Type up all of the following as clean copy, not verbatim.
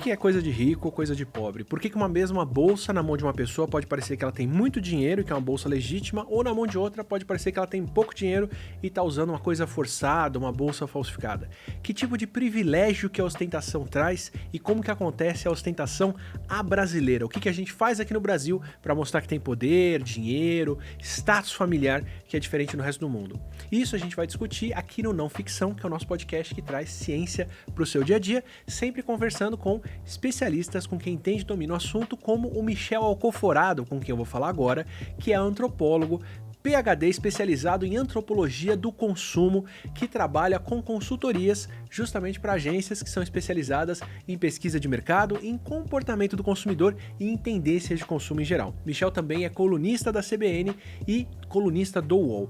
que é coisa de rico ou coisa de pobre? Por que uma mesma bolsa na mão de uma pessoa pode parecer que ela tem muito dinheiro e que é uma bolsa legítima, ou na mão de outra pode parecer que ela tem pouco dinheiro e está usando uma coisa forçada, uma bolsa falsificada? Que tipo de privilégio que a ostentação traz e como que acontece a ostentação à brasileira? O que a gente faz aqui no Brasil para mostrar que tem poder, dinheiro, status familiar que é diferente no resto do mundo? Isso a gente vai discutir aqui no Não Ficção, que é o nosso podcast que traz ciência para o seu dia a dia, sempre conversando com especialistas, com quem entende e domina o assunto, como o Michel Alcoforado, com quem eu vou falar agora, que é antropólogo, PhD especializado em antropologia do consumo, que trabalha com consultorias justamente para agências que são especializadas em pesquisa de mercado, em comportamento do consumidor e em tendências de consumo em geral. Michel também é colunista da CBN e colunista do UOL.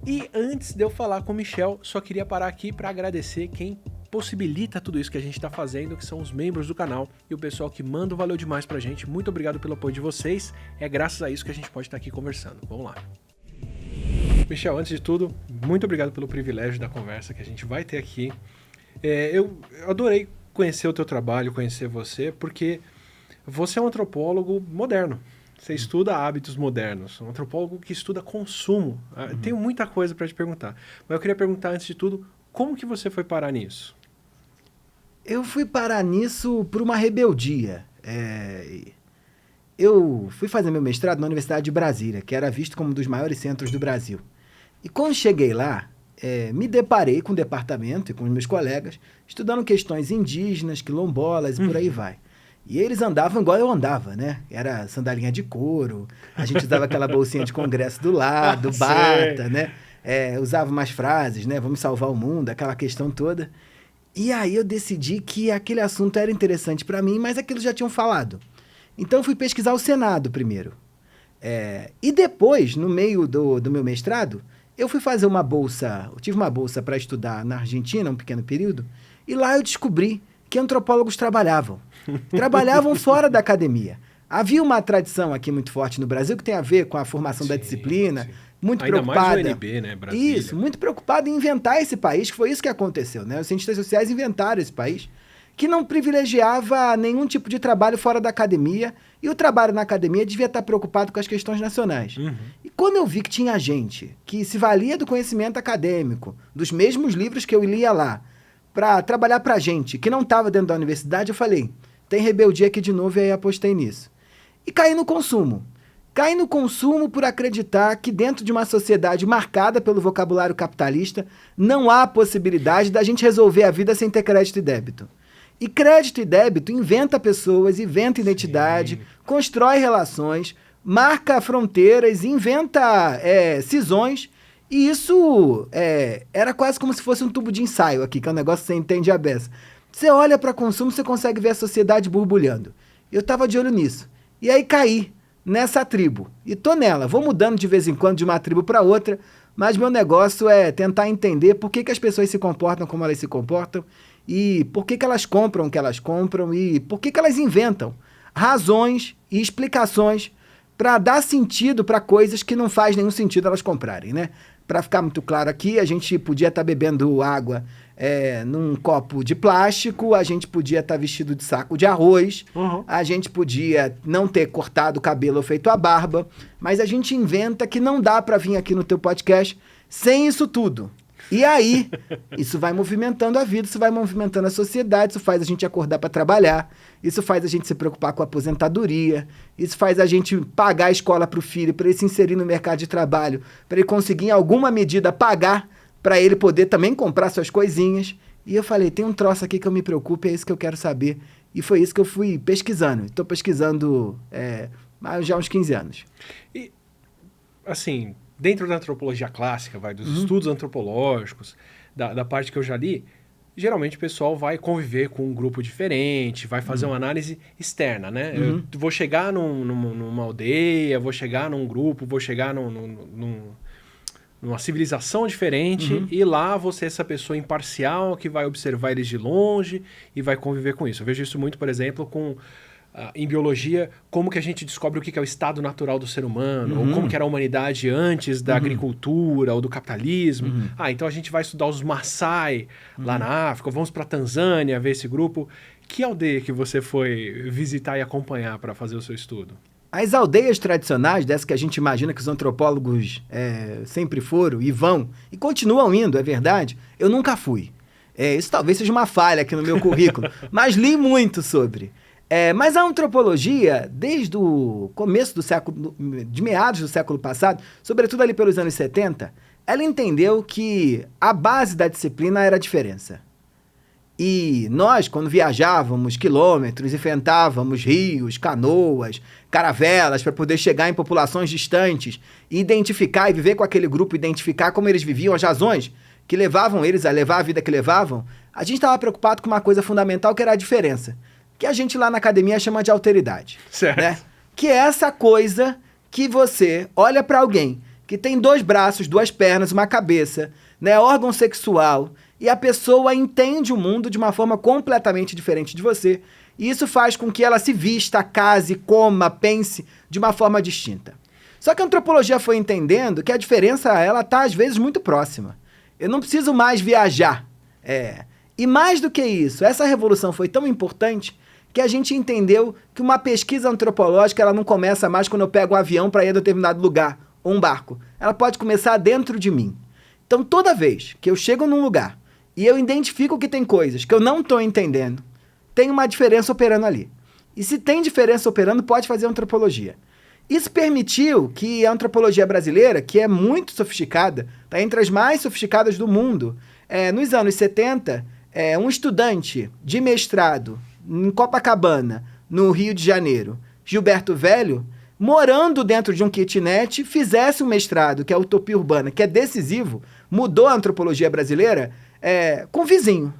E antes de eu falar com o Michel, só queria parar aqui para agradecer quem possibilita tudo isso que a gente está fazendo, que são os membros do canal e o pessoal que manda, valeu demais pra gente. Muito obrigado pelo apoio de vocês. É graças a isso que a gente pode estar aqui conversando. Vamos lá. Michel, antes de tudo, muito obrigado pelo privilégio da conversa que a gente vai ter aqui. Eu adorei conhecer o teu trabalho, conhecer você, porque você é um antropólogo moderno. Você estuda hábitos modernos, um antropólogo que estuda consumo. Tenho muita coisa para te perguntar, mas eu queria perguntar antes de tudo, como que você foi parar nisso? Eu fui parar nisso por uma rebeldia. Eu fui fazer meu mestrado na Universidade de Brasília, que era visto como um dos maiores centros do Brasil. E quando cheguei lá, me deparei com o departamento e com os meus colegas, estudando questões indígenas, quilombolas e por aí vai. E eles andavam igual eu andava, né? Era sandalinha de couro, a gente usava aquela bolsinha de congresso do lado, bata, né? Usava umas frases, né? Vamos salvar o mundo, aquela questão toda. E aí eu decidi que aquele assunto era interessante para mim, mas aquilo já tinham falado. Então eu fui pesquisar o Senado primeiro. E depois, no meio do meu mestrado, eu fui fazer uma bolsa, eu tive uma bolsa para estudar na Argentina, um pequeno período, e lá eu descobri que antropólogos trabalhavam fora da academia. Havia uma tradição aqui muito forte no Brasil que tem a ver com a formação da disciplina, sim. Muito ainda preocupada. Mais o UNB, né, Brasília. Isso, muito preocupada em inventar esse país, que foi isso que aconteceu, né? Os cientistas sociais inventaram esse país, que não privilegiava nenhum tipo de trabalho fora da academia, e o trabalho na academia devia estar preocupado com as questões nacionais. E quando eu vi que tinha gente que se valia do conhecimento acadêmico, dos mesmos livros que eu lia lá, para trabalhar para gente que não estava dentro da universidade, eu falei, tem rebeldia aqui de novo, e aí apostei nisso. E caí no consumo. Caí no consumo por acreditar que dentro de uma sociedade marcada pelo vocabulário capitalista, não há possibilidade da gente resolver a vida sem ter crédito e débito. E crédito e débito inventa pessoas, inventa identidade, constrói relações, marca fronteiras, inventa cisões. E isso era quase como se fosse um tubo de ensaio aqui, que é um negócio que você entende a beça. Você olha para consumo, você consegue ver a sociedade borbulhando. Eu estava de olho nisso. E aí caí nessa tribo. E tô nela. Vou mudando de vez em quando de uma tribo para outra, mas meu negócio é tentar entender por que as pessoas se comportam como elas se comportam e por que elas compram o que elas compram e por que elas inventam razões e explicações para dar sentido para coisas que não faz nenhum sentido elas comprarem, né? Para ficar muito claro aqui, a gente podia estar bebendo água num copo de plástico, a gente podia estar vestido de saco de arroz, a gente podia não ter cortado o cabelo ou feito a barba, mas a gente inventa que não dá para vir aqui no teu podcast sem isso tudo. E aí, isso vai movimentando a vida, isso vai movimentando a sociedade, isso faz a gente acordar para trabalhar, isso faz a gente se preocupar com a aposentadoria, isso faz a gente pagar a escola para o filho, para ele se inserir no mercado de trabalho, para ele conseguir em alguma medida pagar, para ele poder também comprar suas coisinhas. E eu falei, tem um troço aqui que eu me preocupo, é isso que eu quero saber. E foi isso que eu fui pesquisando. Estou pesquisando já há uns 15 anos. E, assim, dentro da antropologia clássica, dos estudos antropológicos, da parte que eu já li, geralmente o pessoal vai conviver com um grupo diferente, vai fazer uma análise externa, né? Eu vou chegar numa aldeia, vou chegar num grupo, vou chegar numa civilização diferente e lá você é essa pessoa imparcial que vai observar eles de longe e vai conviver com isso. Eu vejo isso muito, por exemplo, em biologia, como que a gente descobre o que é o estado natural do ser humano, ou como que era a humanidade antes da agricultura ou do capitalismo. Então a gente vai estudar os Maasai lá na África, vamos para a Tanzânia ver esse grupo. Que aldeia que você foi visitar e acompanhar para fazer o seu estudo? As aldeias tradicionais, dessas que a gente imagina que os antropólogos sempre foram e vão, e continuam indo, é verdade, eu nunca fui. Isso talvez seja uma falha aqui no meu currículo, mas li muito sobre. Mas a antropologia, desde o começo do século, de meados do século passado, sobretudo ali pelos anos 70, ela entendeu que a base da disciplina era a diferença. E nós, quando viajávamos quilômetros, enfrentávamos rios, canoas, caravelas para poder chegar em populações distantes e identificar e viver com aquele grupo, identificar como eles viviam, as razões que levavam eles a levar a vida que levavam, a gente estava preocupado com uma coisa fundamental que era a diferença, que a gente lá na academia chama de alteridade. Certo. Né? Que é essa coisa que você olha para alguém que tem 2 braços, 2 pernas, uma cabeça, né, órgão sexual, e a pessoa entende o mundo de uma forma completamente diferente de você. E isso faz com que ela se vista, case, coma, pense de uma forma distinta. Só que a antropologia foi entendendo que a diferença, ela está às vezes muito próxima. Eu não preciso mais viajar. E mais do que isso, essa revolução foi tão importante que a gente entendeu que uma pesquisa antropológica ela não começa mais quando eu pego um avião para ir a determinado lugar, ou um barco. Ela pode começar dentro de mim. Então, toda vez que eu chego num lugar e eu identifico que tem coisas que eu não estou entendendo, tem uma diferença operando ali. E se tem diferença operando, pode fazer antropologia. Isso permitiu que a antropologia brasileira, que é muito sofisticada, está entre as mais sofisticadas do mundo, nos anos 70, um estudante de mestrado em Copacabana, no Rio de Janeiro, Gilberto Velho, morando dentro de um kitnet, fizesse um mestrado, que é Utopia Urbana, que é decisivo, mudou a antropologia brasileira, com vizinho,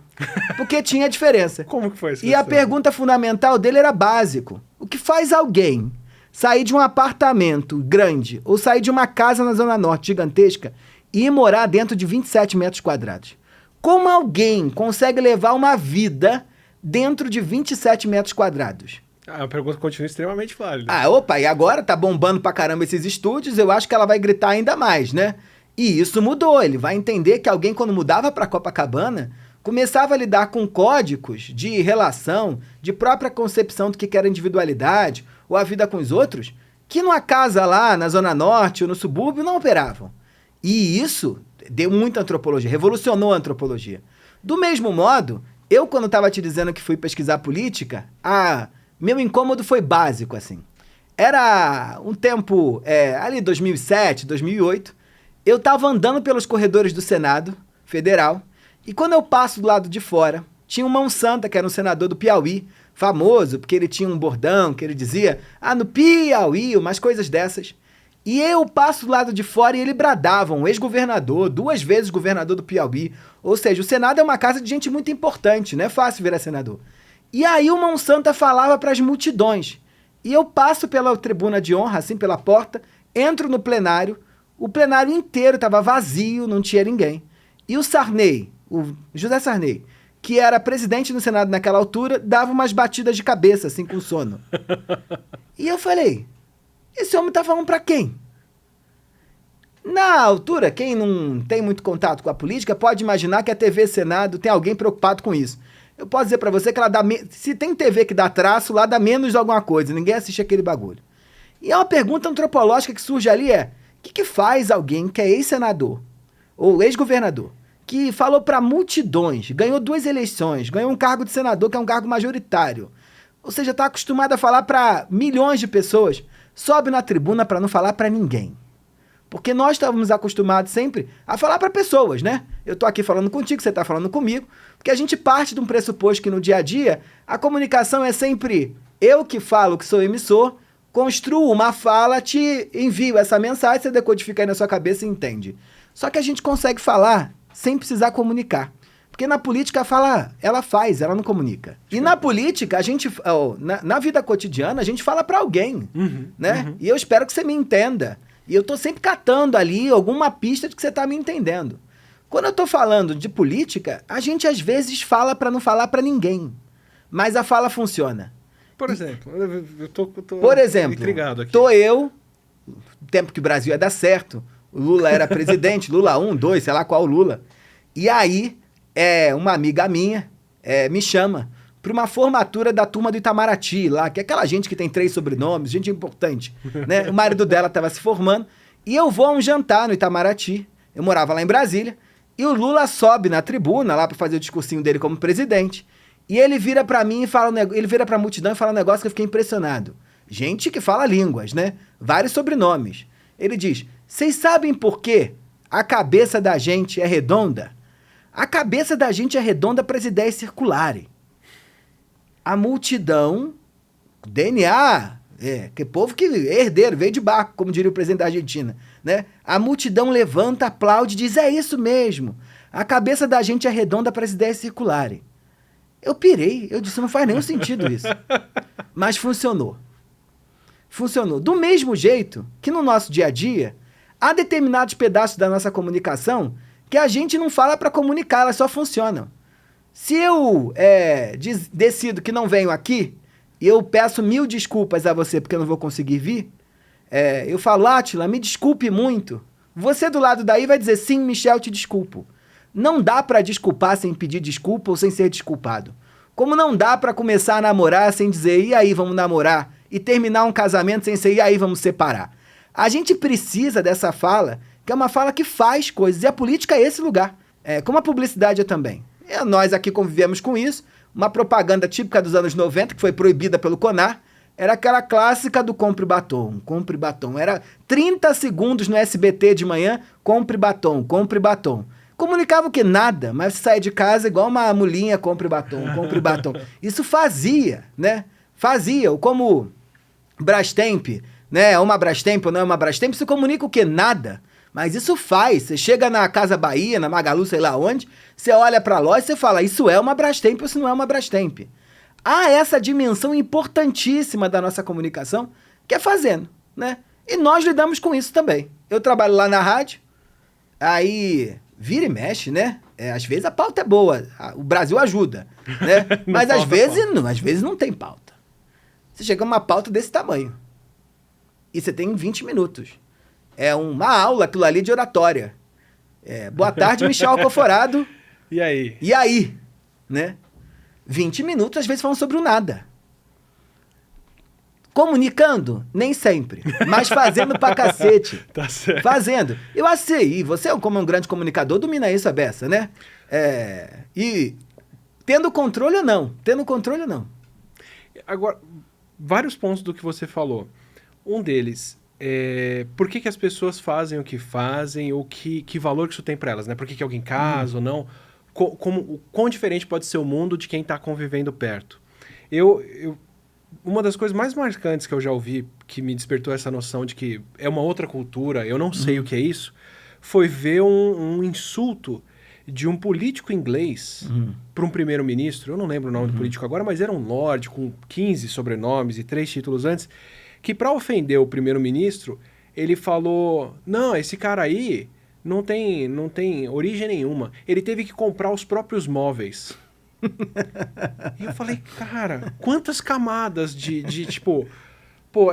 porque tinha diferença. Como que foi isso? E a pergunta fundamental dele era básico. O que faz alguém sair de um apartamento grande ou sair de uma casa na Zona Norte gigantesca e ir morar dentro de 27 metros quadrados? Como alguém consegue levar uma vida dentro de 27 metros quadrados? A pergunta continua extremamente válida. E agora tá bombando pra caramba esses estúdios, eu acho que ela vai gritar ainda mais, né? E isso mudou, ele vai entender que alguém quando mudava pra Copacabana, começava a lidar com códigos de relação, de própria concepção do que era individualidade, ou a vida com os outros, que numa casa lá na Zona Norte ou no subúrbio não operavam. E isso deu muita antropologia, revolucionou a antropologia. Do mesmo modo, eu quando estava te dizendo que fui pesquisar política, meu incômodo foi básico, assim. Era um tempo, ali 2007, 2008, eu estava andando pelos corredores do Senado Federal, e quando eu passo do lado de fora, tinha um Mão Santa, que era um senador do Piauí, famoso, porque ele tinha um bordão que ele dizia, no Piauí, umas coisas dessas. E eu passo do lado de fora e ele bradava, um ex-governador, 2 vezes governador do Piauí. Ou seja, o Senado é uma casa de gente muito importante, não é fácil virar senador. E aí o Mão Santa falava para as multidões. E eu passo pela tribuna de honra, assim, pela porta, entro no plenário, o plenário inteiro estava vazio, não tinha ninguém. E o Sarney, o José Sarney, que era presidente do Senado naquela altura, dava umas batidas de cabeça, assim, com sono. E eu falei, esse homem tá falando para quem? Na altura, quem não tem muito contato com a política pode imaginar que a TV Senado tem alguém preocupado com isso. Eu posso dizer para você que ela dá... Se tem TV que dá traço, lá dá menos de alguma coisa. Ninguém assiste aquele bagulho. E é uma pergunta antropológica que surge ali o que faz alguém que é ex-senador ou ex-governador, que falou para multidões, ganhou 2 eleições, ganhou um cargo de senador, que é um cargo majoritário, ou seja, está acostumado a falar para milhões de pessoas, sobe na tribuna para não falar para ninguém. Porque nós estávamos acostumados sempre a falar para pessoas, né? Eu tô aqui falando contigo, você tá falando comigo, porque a gente parte de um pressuposto que no dia a dia a comunicação é sempre eu que falo, que sou emissor, construo uma fala, te envio essa mensagem, você decodifica aí na sua cabeça e entende. Só que a gente consegue falar sem precisar comunicar. Porque na política a fala, ela faz, ela não comunica. E na política, a gente, na vida cotidiana, a gente fala para alguém, né? Uhum. E eu espero que você me entenda. E eu tô sempre catando ali alguma pista de que você tá me entendendo. Quando eu tô falando de política, a gente às vezes fala para não falar para ninguém. Mas a fala funciona. Por exemplo, eu tô Por exemplo, intrigado aqui. No tempo que o Brasil ia dar certo, o Lula era presidente, Lula 1, 2, sei lá qual Lula. E aí, uma amiga minha me chama para uma formatura da turma do Itamaraty lá, que é aquela gente que tem 3 sobrenomes, gente importante, né? O marido dela estava se formando, e eu vou a um jantar no Itamaraty, eu morava lá em Brasília, e o Lula sobe na tribuna lá para fazer o discursinho dele como presidente, e ele vira para mim e fala, ele vira para a multidão e fala um negócio que eu fiquei impressionado. Gente que fala línguas, né? Vários sobrenomes. Ele diz: vocês sabem por quê a cabeça da gente é redonda? A cabeça da gente é redonda para as ideias circularem. A multidão, DNA, que povo que herdeiro, veio de barco, como diria o presidente da Argentina, né? A multidão levanta, aplaude e diz: é isso mesmo. A cabeça da gente é redonda para as ideias circularem. Eu pirei, eu disse: não faz nenhum sentido isso. Mas funcionou. Funcionou. Do mesmo jeito que no nosso dia a dia, há determinados pedaços da nossa comunicação que a gente não fala para comunicar, elas só funcionam. Se eu decido que não venho aqui, e eu peço 1000 desculpas a você porque eu não vou conseguir vir, eu falo: Átila, me desculpe muito. Você do lado daí vai dizer: sim, Michel, te desculpo. Não dá para desculpar sem pedir desculpa ou sem ser desculpado. Como não dá para começar a namorar sem dizer: e aí, vamos namorar? E terminar um casamento sem ser: e aí, vamos separar? A gente precisa dessa fala, que é uma fala que faz coisas, e a política é esse lugar, como a publicidade é também. Nós aqui convivemos com isso. Uma propaganda típica dos anos 90, que foi proibida pelo CONAR, era aquela clássica do compre batom, compre batom. Era 30 segundos no SBT de manhã: compre batom, compre batom. Comunicava o que? Nada, mas você saia de casa igual uma mulinha: compre batom, compre batom. Isso fazia, né? Fazia, como Brastemp, né? Uma Brastemp ou não é uma Brastemp, isso comunica o quê? Nada. Mas isso faz. Você chega na Casa Bahia, na Magalu, sei lá onde, você olha para a loja e você fala: isso é uma Brastemp ou isso não é uma Brastemp. Há essa dimensão importantíssima da nossa comunicação, que é fazendo, né? E nós lidamos com isso também. Eu trabalho lá na rádio, aí vira e mexe, né? Às vezes a pauta é boa, o Brasil ajuda, né? Mas às vezes não tem pauta. Você chega a uma pauta desse tamanho e você tem 20 minutos. É uma aula aquilo ali de oratória. Boa tarde, Michel Alcoforado. E aí? E aí? Né? 20 minutos, às vezes, falam sobre o nada. Comunicando? Nem sempre. Mas fazendo pra cacete. Tá certo. Fazendo. Eu sei, e você, como um grande comunicador, domina isso a beça, né? E tendo controle ou não. Tendo controle ou não. Agora, vários pontos do que você falou. Um deles... por que as pessoas fazem o que fazem, ou que valor que isso tem para elas, né? Por que alguém casa ou não? Quão diferente pode ser o mundo de quem está convivendo perto? Uma das coisas mais marcantes que eu já ouvi, que me despertou essa noção de que é uma outra cultura, eu não sei o que é isso, foi ver um insulto de um político inglês para um primeiro-ministro. Eu não lembro o nome do político agora, mas era um lorde com 15 sobrenomes e 3 títulos antes, que para ofender o primeiro-ministro, ele falou: não, esse cara aí não tem origem nenhuma. Ele teve que comprar os próprios móveis. E eu falei: cara, quantas camadas de tipo... Pô,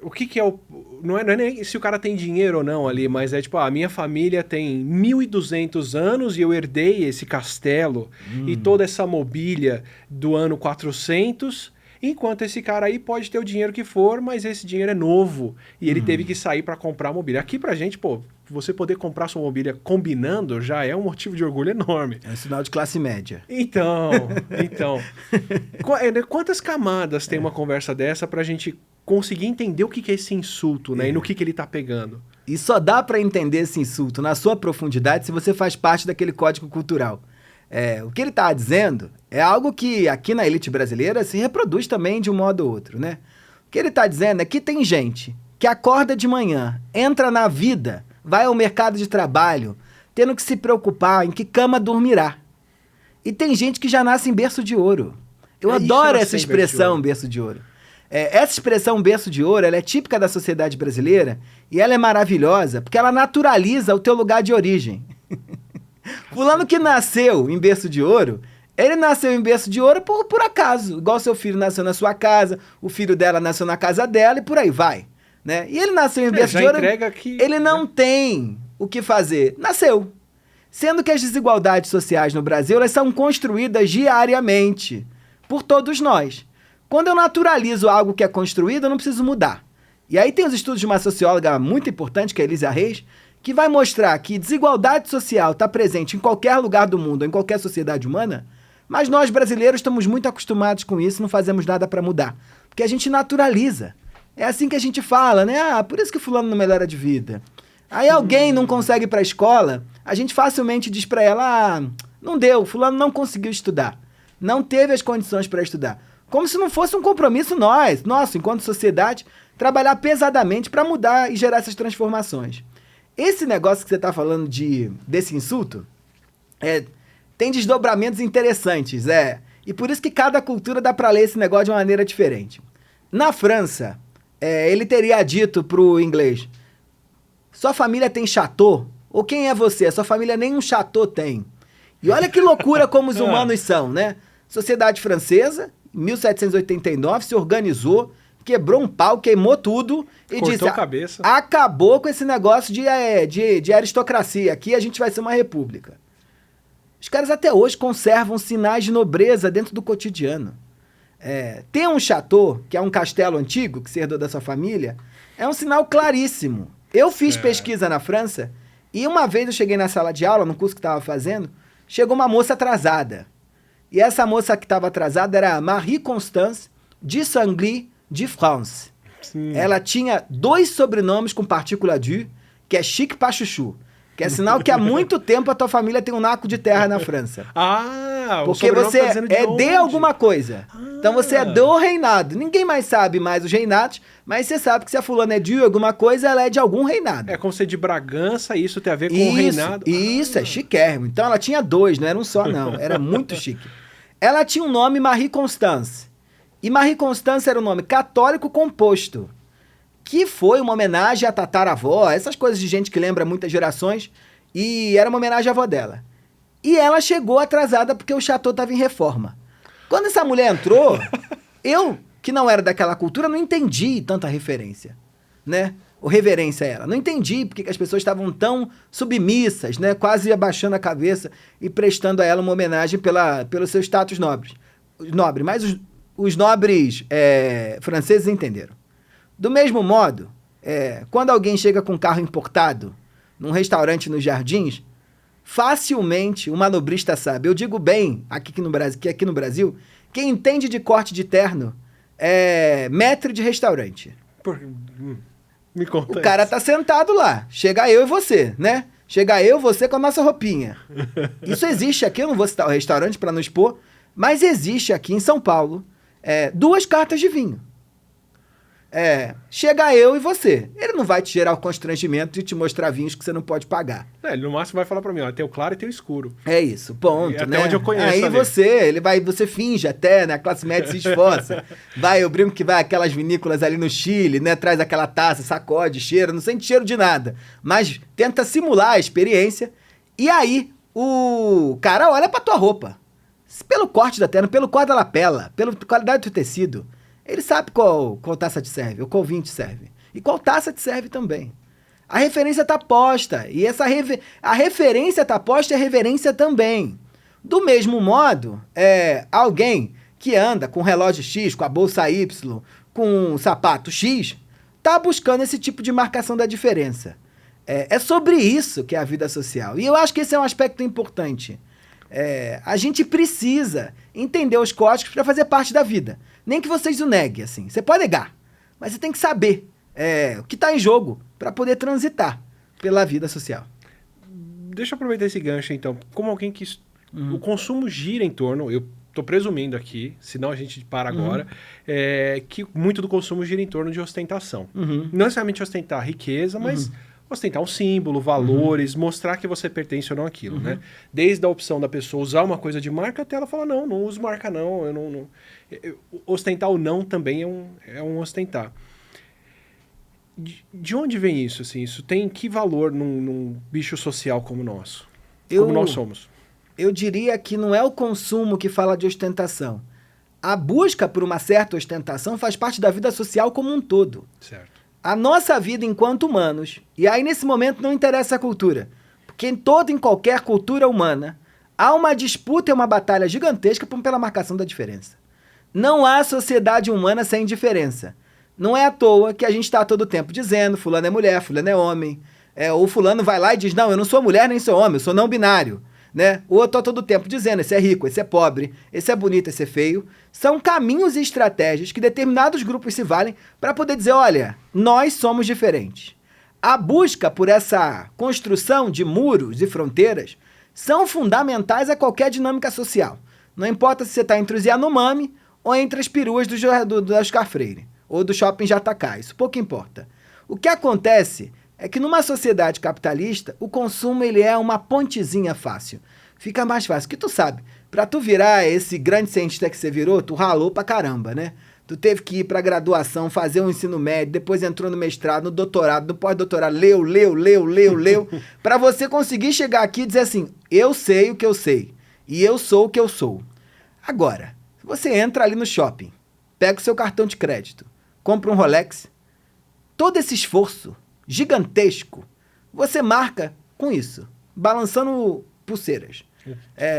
o que é o... Não é nem se o cara tem dinheiro ou não ali, mas é tipo: a minha família tem 1.200 anos e eu herdei esse castelo e toda essa mobília do ano 400... Enquanto esse cara aí pode ter o dinheiro que for, mas esse dinheiro é novo. E ele teve que sair para comprar a mobília. Aqui pra gente, pô, você poder comprar sua mobília combinando já é um motivo de orgulho enorme. É um sinal de classe média. Então. Quantas camadas tem uma conversa dessa pra gente conseguir entender o que é esse insulto, né? E no que ele tá pegando? E só dá para entender esse insulto na sua profundidade se você faz parte daquele código cultural. O que ele está dizendo é algo que aqui na elite brasileira se reproduz também de um modo ou outro, né? O que ele está dizendo é que tem gente que acorda de manhã, entra na vida, vai ao mercado de trabalho, tendo que se preocupar em que cama dormirá. E tem gente que já nasce em berço de ouro. Eu adoro essa expressão, berço de ouro. Essa expressão berço de ouro, ela é típica da sociedade brasileira e ela é maravilhosa porque ela naturaliza o teu lugar de origem. Fulano que nasceu em berço de ouro, ele nasceu em berço de ouro por acaso. Igual seu filho nasceu na sua casa, o filho dela nasceu na casa dela e por aí vai. Né? E ele nasceu em berço de ouro, ele não tem o que fazer. Nasceu. Sendo que as desigualdades sociais no Brasil, elas são construídas diariamente. por todos nós. Quando eu naturalizo algo que é construído, eu não preciso mudar. E aí tem os estudos de uma socióloga muito importante, que é Elisa Reis, que vai mostrar que desigualdade social está presente em qualquer lugar do mundo, em qualquer sociedade humana, mas nós brasileiros estamos muito acostumados com isso, não fazemos nada para mudar. Porque a gente naturaliza. É assim que a gente fala, né? Ah, por isso que fulano não melhora de vida. Aí alguém não consegue ir para a escola, a gente facilmente diz para ela, não deu, fulano não conseguiu estudar. Não teve as condições para estudar. Como se não fosse um compromisso nosso, enquanto sociedade, trabalhar pesadamente para mudar e gerar essas transformações. Esse negócio que você está falando desse insulto, tem desdobramentos interessantes, e por isso que cada cultura dá para ler esse negócio de uma maneira diferente. Na França, ele teria dito pro inglês, sua família tem chateau? Ou quem é você? A sua família nem um chateau tem. E olha que loucura como os humanos são, né? Sociedade francesa, em 1789, se organizou, quebrou um pau, queimou tudo e cortou disse, a cabeça. Acabou com esse negócio de aristocracia. Aqui a gente vai ser uma república. Os caras até hoje conservam sinais de nobreza dentro do cotidiano. Ter um chateau, que é um castelo antigo, que se herdou da sua família, é um sinal claríssimo. Eu fiz pesquisa na França e uma vez eu cheguei na sala de aula, no curso que estava fazendo, chegou uma moça atrasada. E essa moça que estava atrasada era Marie Constance de Sangly de France. Sim. Ela tinha 2 sobrenomes com partícula du, que é chique pra chuchu. Que é sinal que há muito tempo a tua família tem um naco de terra na França. Porque você é de alguma coisa. Então você é do reinado. Ninguém mais sabe mais os reinados, mas você sabe que se a fulana é de alguma coisa, ela é de algum reinado. É como ser de Bragança, isso tem a ver com o reinado. Isso, é chiquérrimo. Então ela tinha 2, não era um só não. Era muito chique. Ela tinha um nome Marie Constance. E Marie Constance era um nome católico composto, que foi uma homenagem à tataravó, essas coisas de gente que lembra muitas gerações, e era uma homenagem à avó dela. E ela chegou atrasada porque o chateau estava em reforma. Quando essa mulher entrou, eu, que não era daquela cultura, não entendi tanta referência, né? Ou reverência a ela. Não entendi porque que as pessoas estavam tão submissas, né? Quase abaixando a cabeça e prestando a ela uma homenagem pelo seu status nobre. Mas os nobres franceses entenderam. Do mesmo modo, quando alguém chega com um carro importado num restaurante nos Jardins, facilmente uma nobrista sabe. Eu digo bem aqui no Brasil, quem entende de corte de terno é maître de restaurante. Me conta. O cara tá sentado lá. Chega eu e você, né? Chega eu e você com a nossa roupinha. Isso existe aqui, eu não vou citar o restaurante para não expor, mas existe aqui em São Paulo 2 cartas de vinho. Chega eu e você. Ele não vai te gerar o constrangimento de te mostrar vinhos que você não pode pagar. Ele no máximo vai falar pra mim, ó, tem o claro e tem o escuro. É isso, ponto, e né? Até onde eu conheço. Aí você finge até, né? A classe média se esforça. Eu brinco que vai aquelas vinícolas ali no Chile, né? Traz aquela taça, sacode, cheira, não sente cheiro de nada. Mas tenta simular a experiência. E aí, o cara olha pra tua roupa. Pelo corte da terno, pelo corte da lapela, pela qualidade do teu tecido. Ele sabe qual taça te serve, ou qual vinho te serve. E qual taça te serve também. A referência está posta. E a referência está posta e a reverência também. Do mesmo modo, alguém que anda com relógio X, com a bolsa Y, com um sapato X, está buscando esse tipo de marcação da diferença. É sobre isso que é a vida social. E eu acho que esse é um aspecto importante. A gente precisa entender os códigos para fazer parte da vida. Nem que vocês o neguem, assim. Você pode negar, mas você tem que saber o que está em jogo para poder transitar pela vida social. Deixa eu aproveitar esse gancho, então. Como alguém que o consumo gira em torno, eu estou presumindo aqui, senão a gente para agora, que muito do consumo gira em torno de ostentação. Não necessariamente ostentar riqueza, mas ostentar um símbolo, valores, mostrar que você pertence ou não àquilo, né? Desde a opção da pessoa usar uma coisa de marca até ela falar, não uso marca não, eu não... Ostentar ou não também é um ostentar. De onde vem isso? Assim? Isso tem que valor num bicho social como o nosso? Como nós somos? Eu diria que não é o consumo que fala de ostentação. A busca por uma certa ostentação faz parte da vida social como um todo. Certo. A nossa vida enquanto humanos, e aí nesse momento não interessa a cultura, porque em qualquer cultura humana, há uma disputa e uma batalha gigantesca pela marcação da diferença. Não há sociedade humana sem diferença. Não é à toa que a gente está todo o tempo dizendo fulano é mulher, fulano é homem. Ou fulano vai lá e diz, não, eu não sou mulher nem sou homem, eu sou não binário. Né? Ou eu estou todo o tempo dizendo, esse é rico, esse é pobre, esse é bonito, esse é feio. São caminhos e estratégias que determinados grupos se valem para poder dizer, olha, nós somos diferentes. A busca por essa construção de muros e fronteiras são fundamentais a qualquer dinâmica social. Não importa se você está entre os Yanomami ou entre as peruas do Oscar Freire ou do Shopping Jatacá, isso pouco importa. O que acontece é que numa sociedade capitalista, o consumo ele é uma pontezinha fácil. Fica mais fácil, que tu sabe, para tu virar esse grande cientista que você virou, tu ralou pra caramba, né? Tu teve que ir pra graduação, fazer um ensino médio, depois entrou no mestrado, no doutorado, no pós-doutorado, leu, para você conseguir chegar aqui e dizer assim, eu sei o que eu sei, e eu sou o que eu sou. Agora, se você entra ali no shopping, pega o seu cartão de crédito, compra um Rolex, todo esse esforço gigantesco, você marca com isso, balançando pulseiras.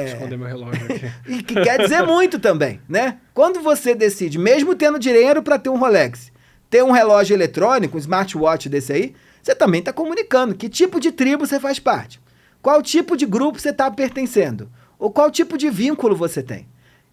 Esconder meu relógio aqui. E que quer dizer muito também, né? Quando você decide, mesmo tendo dinheiro para ter um Rolex, ter um relógio eletrônico, um smartwatch desse aí, você também está comunicando que tipo de tribo você faz parte, qual tipo de grupo você está pertencendo, ou qual tipo de vínculo você tem.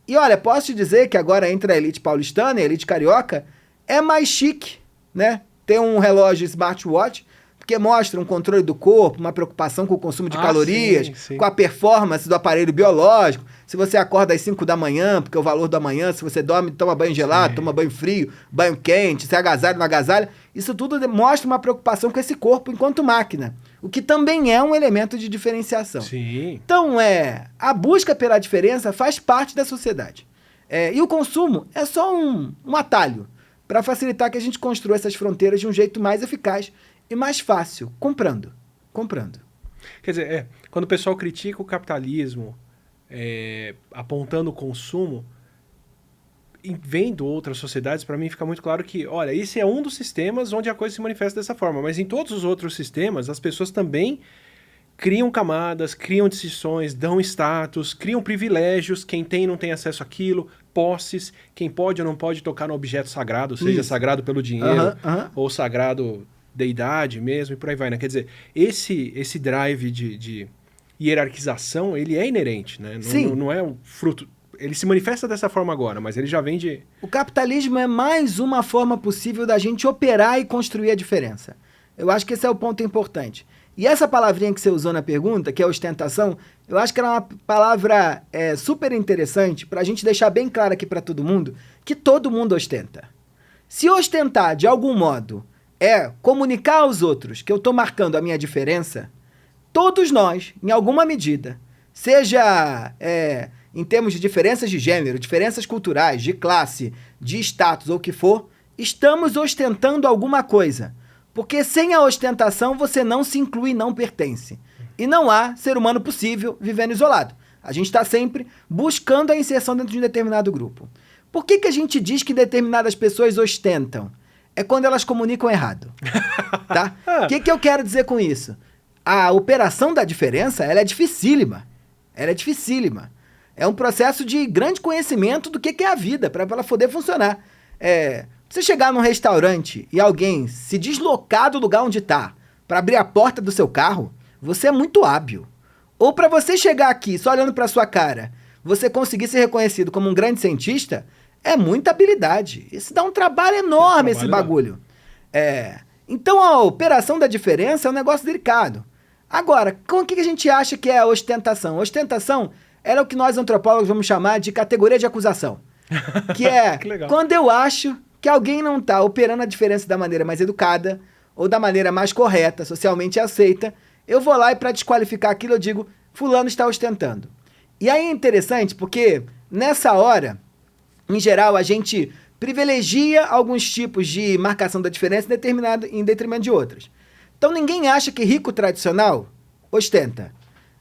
E olha, posso te dizer que agora entre a elite paulistana e a elite carioca, é mais chique, né? Ter um relógio smartwatch, porque mostra um controle do corpo, uma preocupação com o consumo de calorias, sim. com a performance do aparelho biológico. Se você acorda às 5 da manhã, porque é o valor da manhã, se você dorme, toma banho gelado, toma banho frio, banho quente, se agasalha, não agasalha. Isso tudo mostra uma preocupação com esse corpo enquanto máquina, o que também é um elemento de diferenciação. Sim. Então, a busca pela diferença faz parte da sociedade. E o consumo é só um atalho para facilitar que a gente construa essas fronteiras de um jeito mais eficaz e mais fácil, comprando. Quer dizer, quando o pessoal critica o capitalismo, apontando o consumo, e vendo outras sociedades, para mim fica muito claro que, olha, esse é um dos sistemas onde a coisa se manifesta dessa forma, mas em todos os outros sistemas, as pessoas também criam camadas, criam distinções, dão status, criam privilégios, quem tem não tem acesso àquilo, posses, quem pode ou não pode tocar no objeto sagrado, seja sagrado pelo dinheiro, ou sagrado deidade mesmo, e por aí vai, né? Quer dizer, esse drive de hierarquização, ele é inerente, né? Não é um fruto... Ele se manifesta dessa forma agora, mas ele já vem de... O capitalismo é mais uma forma possível da gente operar e construir a diferença. Eu acho que esse é o ponto importante. E essa palavrinha que você usou na pergunta, que é ostentação, eu acho que ela é uma palavra super interessante para a gente deixar bem claro aqui para todo mundo que todo mundo ostenta. Se ostentar de algum modo é comunicar aos outros que eu estou marcando a minha diferença, todos nós, em alguma medida, seja em termos de diferenças de gênero, diferenças culturais, de classe, de status ou o que for, estamos ostentando alguma coisa. Porque sem a ostentação você não se inclui, não pertence. E não há ser humano possível vivendo isolado. A gente está sempre buscando a inserção dentro de um determinado grupo. Por que a gente diz que determinadas pessoas ostentam? É quando elas comunicam errado. Tá? O que eu quero dizer com isso? A operação da diferença, ela é dificílima. É um processo de grande conhecimento do que é a vida, para ela poder funcionar. Você chegar num restaurante e alguém se deslocar do lugar onde está para abrir a porta do seu carro, você é muito hábil. Ou para você chegar aqui, só olhando para sua cara, você conseguir ser reconhecido como um grande cientista, é muita habilidade. Isso dá um trabalho enorme, esse bagulho. Então a operação da diferença é um negócio delicado. Agora, com o que a gente acha que é a ostentação? A ostentação é o que nós antropólogos vamos chamar de categoria de acusação. Que é Que legal. Quando eu acho que alguém não está operando a diferença da maneira mais educada ou da maneira mais correta, socialmente aceita, eu vou lá e para desqualificar aquilo eu digo, fulano está ostentando. E aí é interessante porque nessa hora, em geral, a gente privilegia alguns tipos de marcação da diferença em detrimento de outras. Então ninguém acha que rico tradicional ostenta.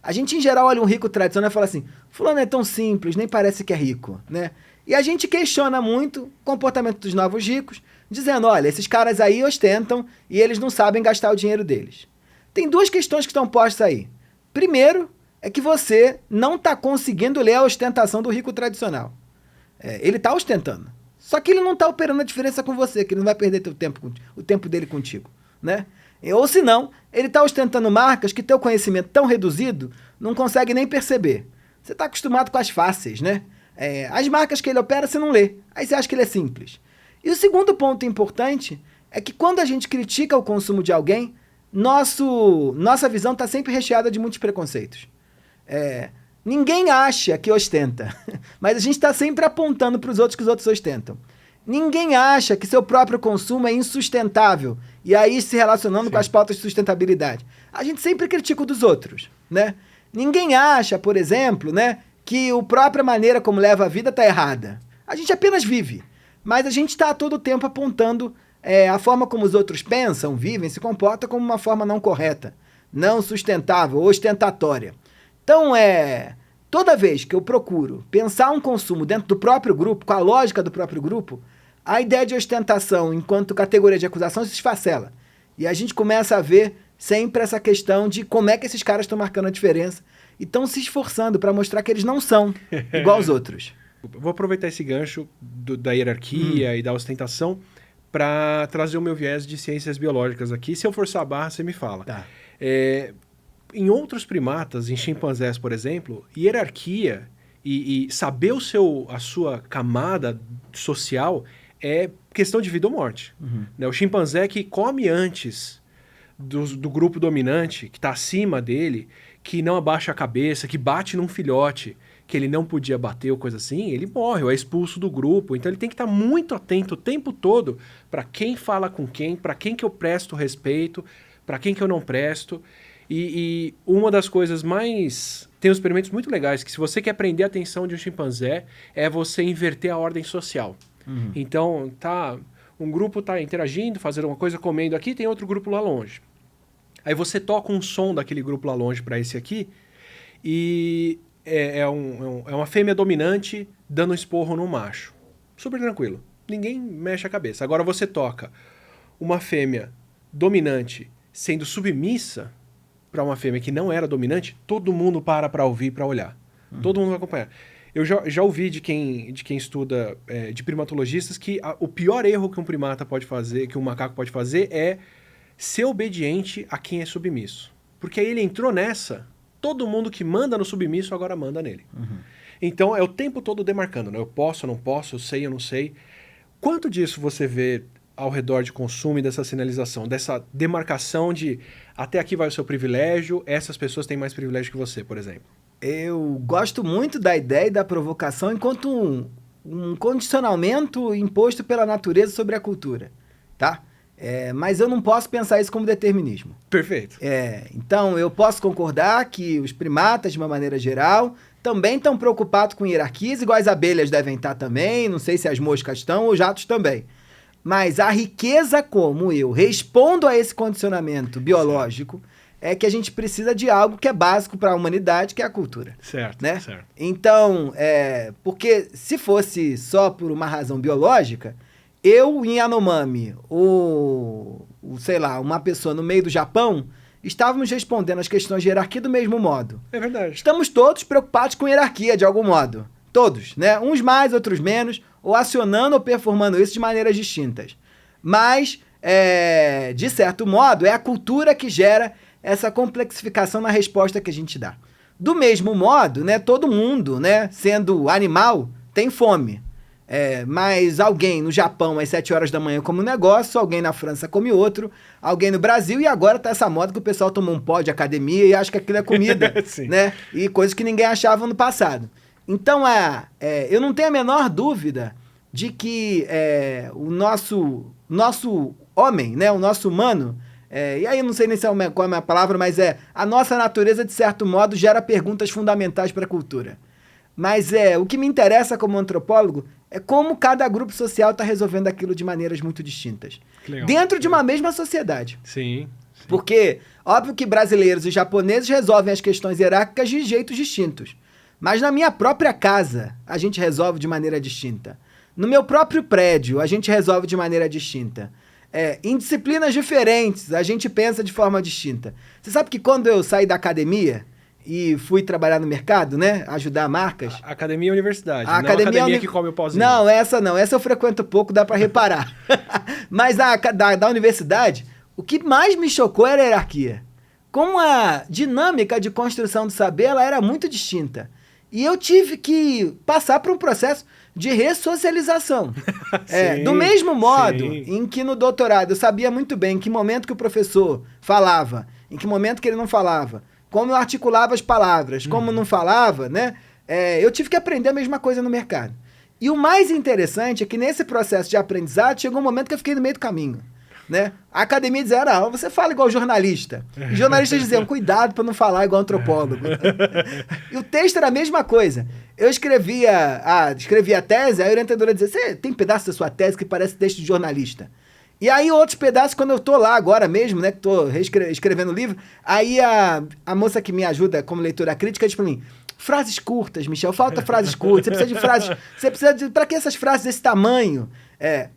A gente, em geral, olha um rico tradicional e fala assim, fulano é tão simples, nem parece que é rico, né? E a gente questiona muito o comportamento dos novos ricos, dizendo, olha, esses caras aí ostentam e eles não sabem gastar o dinheiro deles. Tem duas questões que estão postas aí. Primeiro, é que você não está conseguindo ler a ostentação do rico tradicional. Ele está ostentando. Só que ele não está operando a diferença com você, que ele não vai perder o tempo dele contigo, né? Ou se não, ele está ostentando marcas que teu conhecimento tão reduzido não consegue nem perceber. Você está acostumado com as fáceis, né? As marcas que ele opera você não lê, aí você acha que ele é simples. E o segundo ponto importante é que quando a gente critica o consumo de alguém, nossa visão está sempre recheada de muitos preconceitos. Ninguém acha que ostenta, mas a gente está sempre apontando para os outros que os outros ostentam. Ninguém acha que seu próprio consumo é insustentável, e aí se relacionando com as pautas de sustentabilidade. A gente sempre critica o dos outros, né? Ninguém acha, por exemplo, né, que a própria maneira como leva a vida está errada. A gente apenas vive, mas a gente está a todo tempo apontando a forma como os outros pensam, vivem, se comportam como uma forma não correta, não sustentável, ostentatória. Então, toda vez que eu procuro pensar um consumo dentro do próprio grupo, com a lógica do próprio grupo, a ideia de ostentação enquanto categoria de acusação se esfacela. E a gente começa a ver sempre essa questão de como é que esses caras estão marcando a diferença e estão se esforçando para mostrar que eles não são igual aos outros. Vou aproveitar esse gancho da hierarquia e da ostentação para trazer o meu viés de ciências biológicas aqui. Se eu forçar a barra, você me fala. Tá. Em outros primatas, em chimpanzés, por exemplo, hierarquia e saber a sua camada social é questão de vida ou morte. Né? O chimpanzé que come antes do grupo dominante, que está acima dele, que não abaixa a cabeça, que bate num filhote, que ele não podia bater ou coisa assim, ele morre ou é expulso do grupo. Então ele tem que estar muito atento o tempo todo para quem fala com quem, para quem que eu presto respeito, para quem que eu não presto. E uma das coisas mais... Tem uns experimentos muito legais, que se você quer prender a atenção de um chimpanzé, é você inverter a ordem social. Então, um grupo está interagindo, fazendo uma coisa, comendo aqui, tem outro grupo lá longe. Aí você toca um som daquele grupo lá longe para esse aqui, e é uma fêmea dominante dando um esporro no macho. Super tranquilo. Ninguém mexe a cabeça. Agora você toca uma fêmea dominante sendo submissa para uma fêmea que não era dominante, todo mundo para ouvir, para olhar. Todo mundo vai acompanhar. Eu já ouvi de quem estuda, de primatologistas, que o pior erro que um primata pode fazer, que um macaco pode fazer, é ser obediente a quem é submisso. Porque aí ele entrou nessa, todo mundo que manda no submisso agora manda nele. Então é o tempo todo demarcando, né? Eu posso, eu não posso, eu sei, eu não sei. Quanto disso você vê ao redor de consumo e dessa sinalização, dessa demarcação de até aqui vai o seu privilégio, essas pessoas têm mais privilégio que você, por exemplo? Eu gosto muito da ideia e da provocação enquanto um condicionamento imposto pela natureza sobre a cultura, tá? Mas eu não posso pensar isso como determinismo. Perfeito. Então, eu posso concordar que os primatas, de uma maneira geral, também estão preocupados com hierarquias, igual as abelhas devem estar também, não sei se as moscas estão, ou os jatos também. Mas a riqueza como eu respondo a esse condicionamento biológico é que a gente precisa de algo que é básico para a humanidade, que é a cultura. Certo, né? certo. Então, porque se fosse só por uma razão biológica, eu em Yanomami, sei lá, uma pessoa no meio do Japão, estávamos respondendo às questões de hierarquia do mesmo modo. É verdade. Estamos todos preocupados com hierarquia, de algum modo. Todos, né? Uns mais, outros menos, ou acionando ou performando isso de maneiras distintas. Mas, de certo modo, é a cultura que gera essa complexificação na resposta que a gente dá. Do mesmo modo, né, todo mundo, né, sendo animal, tem fome. Mas alguém no Japão às 7 horas da manhã come um negócio, alguém na França come outro, alguém no Brasil, e agora tá essa moda que o pessoal toma um pó de academia e acha que aquilo é comida, né? E coisas que ninguém achava no passado. Então, eu não tenho a menor dúvida de que o nosso homem, né, o nosso humano, e aí eu não sei nem qual é a minha palavra, mas a nossa natureza, de certo modo, gera perguntas fundamentais para a cultura. Mas o que me interessa como antropólogo é como cada grupo social está resolvendo aquilo de maneiras muito distintas. Dentro de uma mesma sociedade. Sim. Porque, óbvio que brasileiros e japoneses resolvem as questões hierárquicas de jeitos distintos. Mas na minha própria casa, a gente resolve de maneira distinta. No meu próprio prédio, a gente resolve de maneira distinta. Em disciplinas diferentes, a gente pensa de forma distinta. Você sabe que quando eu saí da academia, e fui trabalhar no mercado, né? Ajudar marcas. Academia e universidade, A não academia que come o pozinho. Não, essa não. Essa eu frequento pouco, dá pra reparar. Mas da universidade, o que mais me chocou era a hierarquia. Como a dinâmica de construção do saber, ela era muito distinta. E eu tive que passar por um processo de ressocialização. Sim, do mesmo modo sim. em que no doutorado eu sabia muito bem em que momento que o professor falava, em que momento que ele não falava, como eu articulava as palavras, como não falava, né? Eu tive que aprender a mesma coisa no mercado. E o mais interessante é que nesse processo de aprendizado chegou um momento que eu fiquei no meio do caminho. Né? A academia dizia, você fala igual jornalista. E jornalistas diziam, cuidado para não falar igual antropólogo. E o texto era a mesma coisa. Eu escrevia a tese, a orientadora dizia, você tem pedaço da sua tese que parece texto de jornalista. E aí outros pedaços, quando eu tô lá agora mesmo, né, que tô escrevendo o livro, aí a moça que me ajuda como leitora crítica diz para mim, frases curtas, Michel, falta frases curtas, você precisa de, para que essas frases desse tamanho?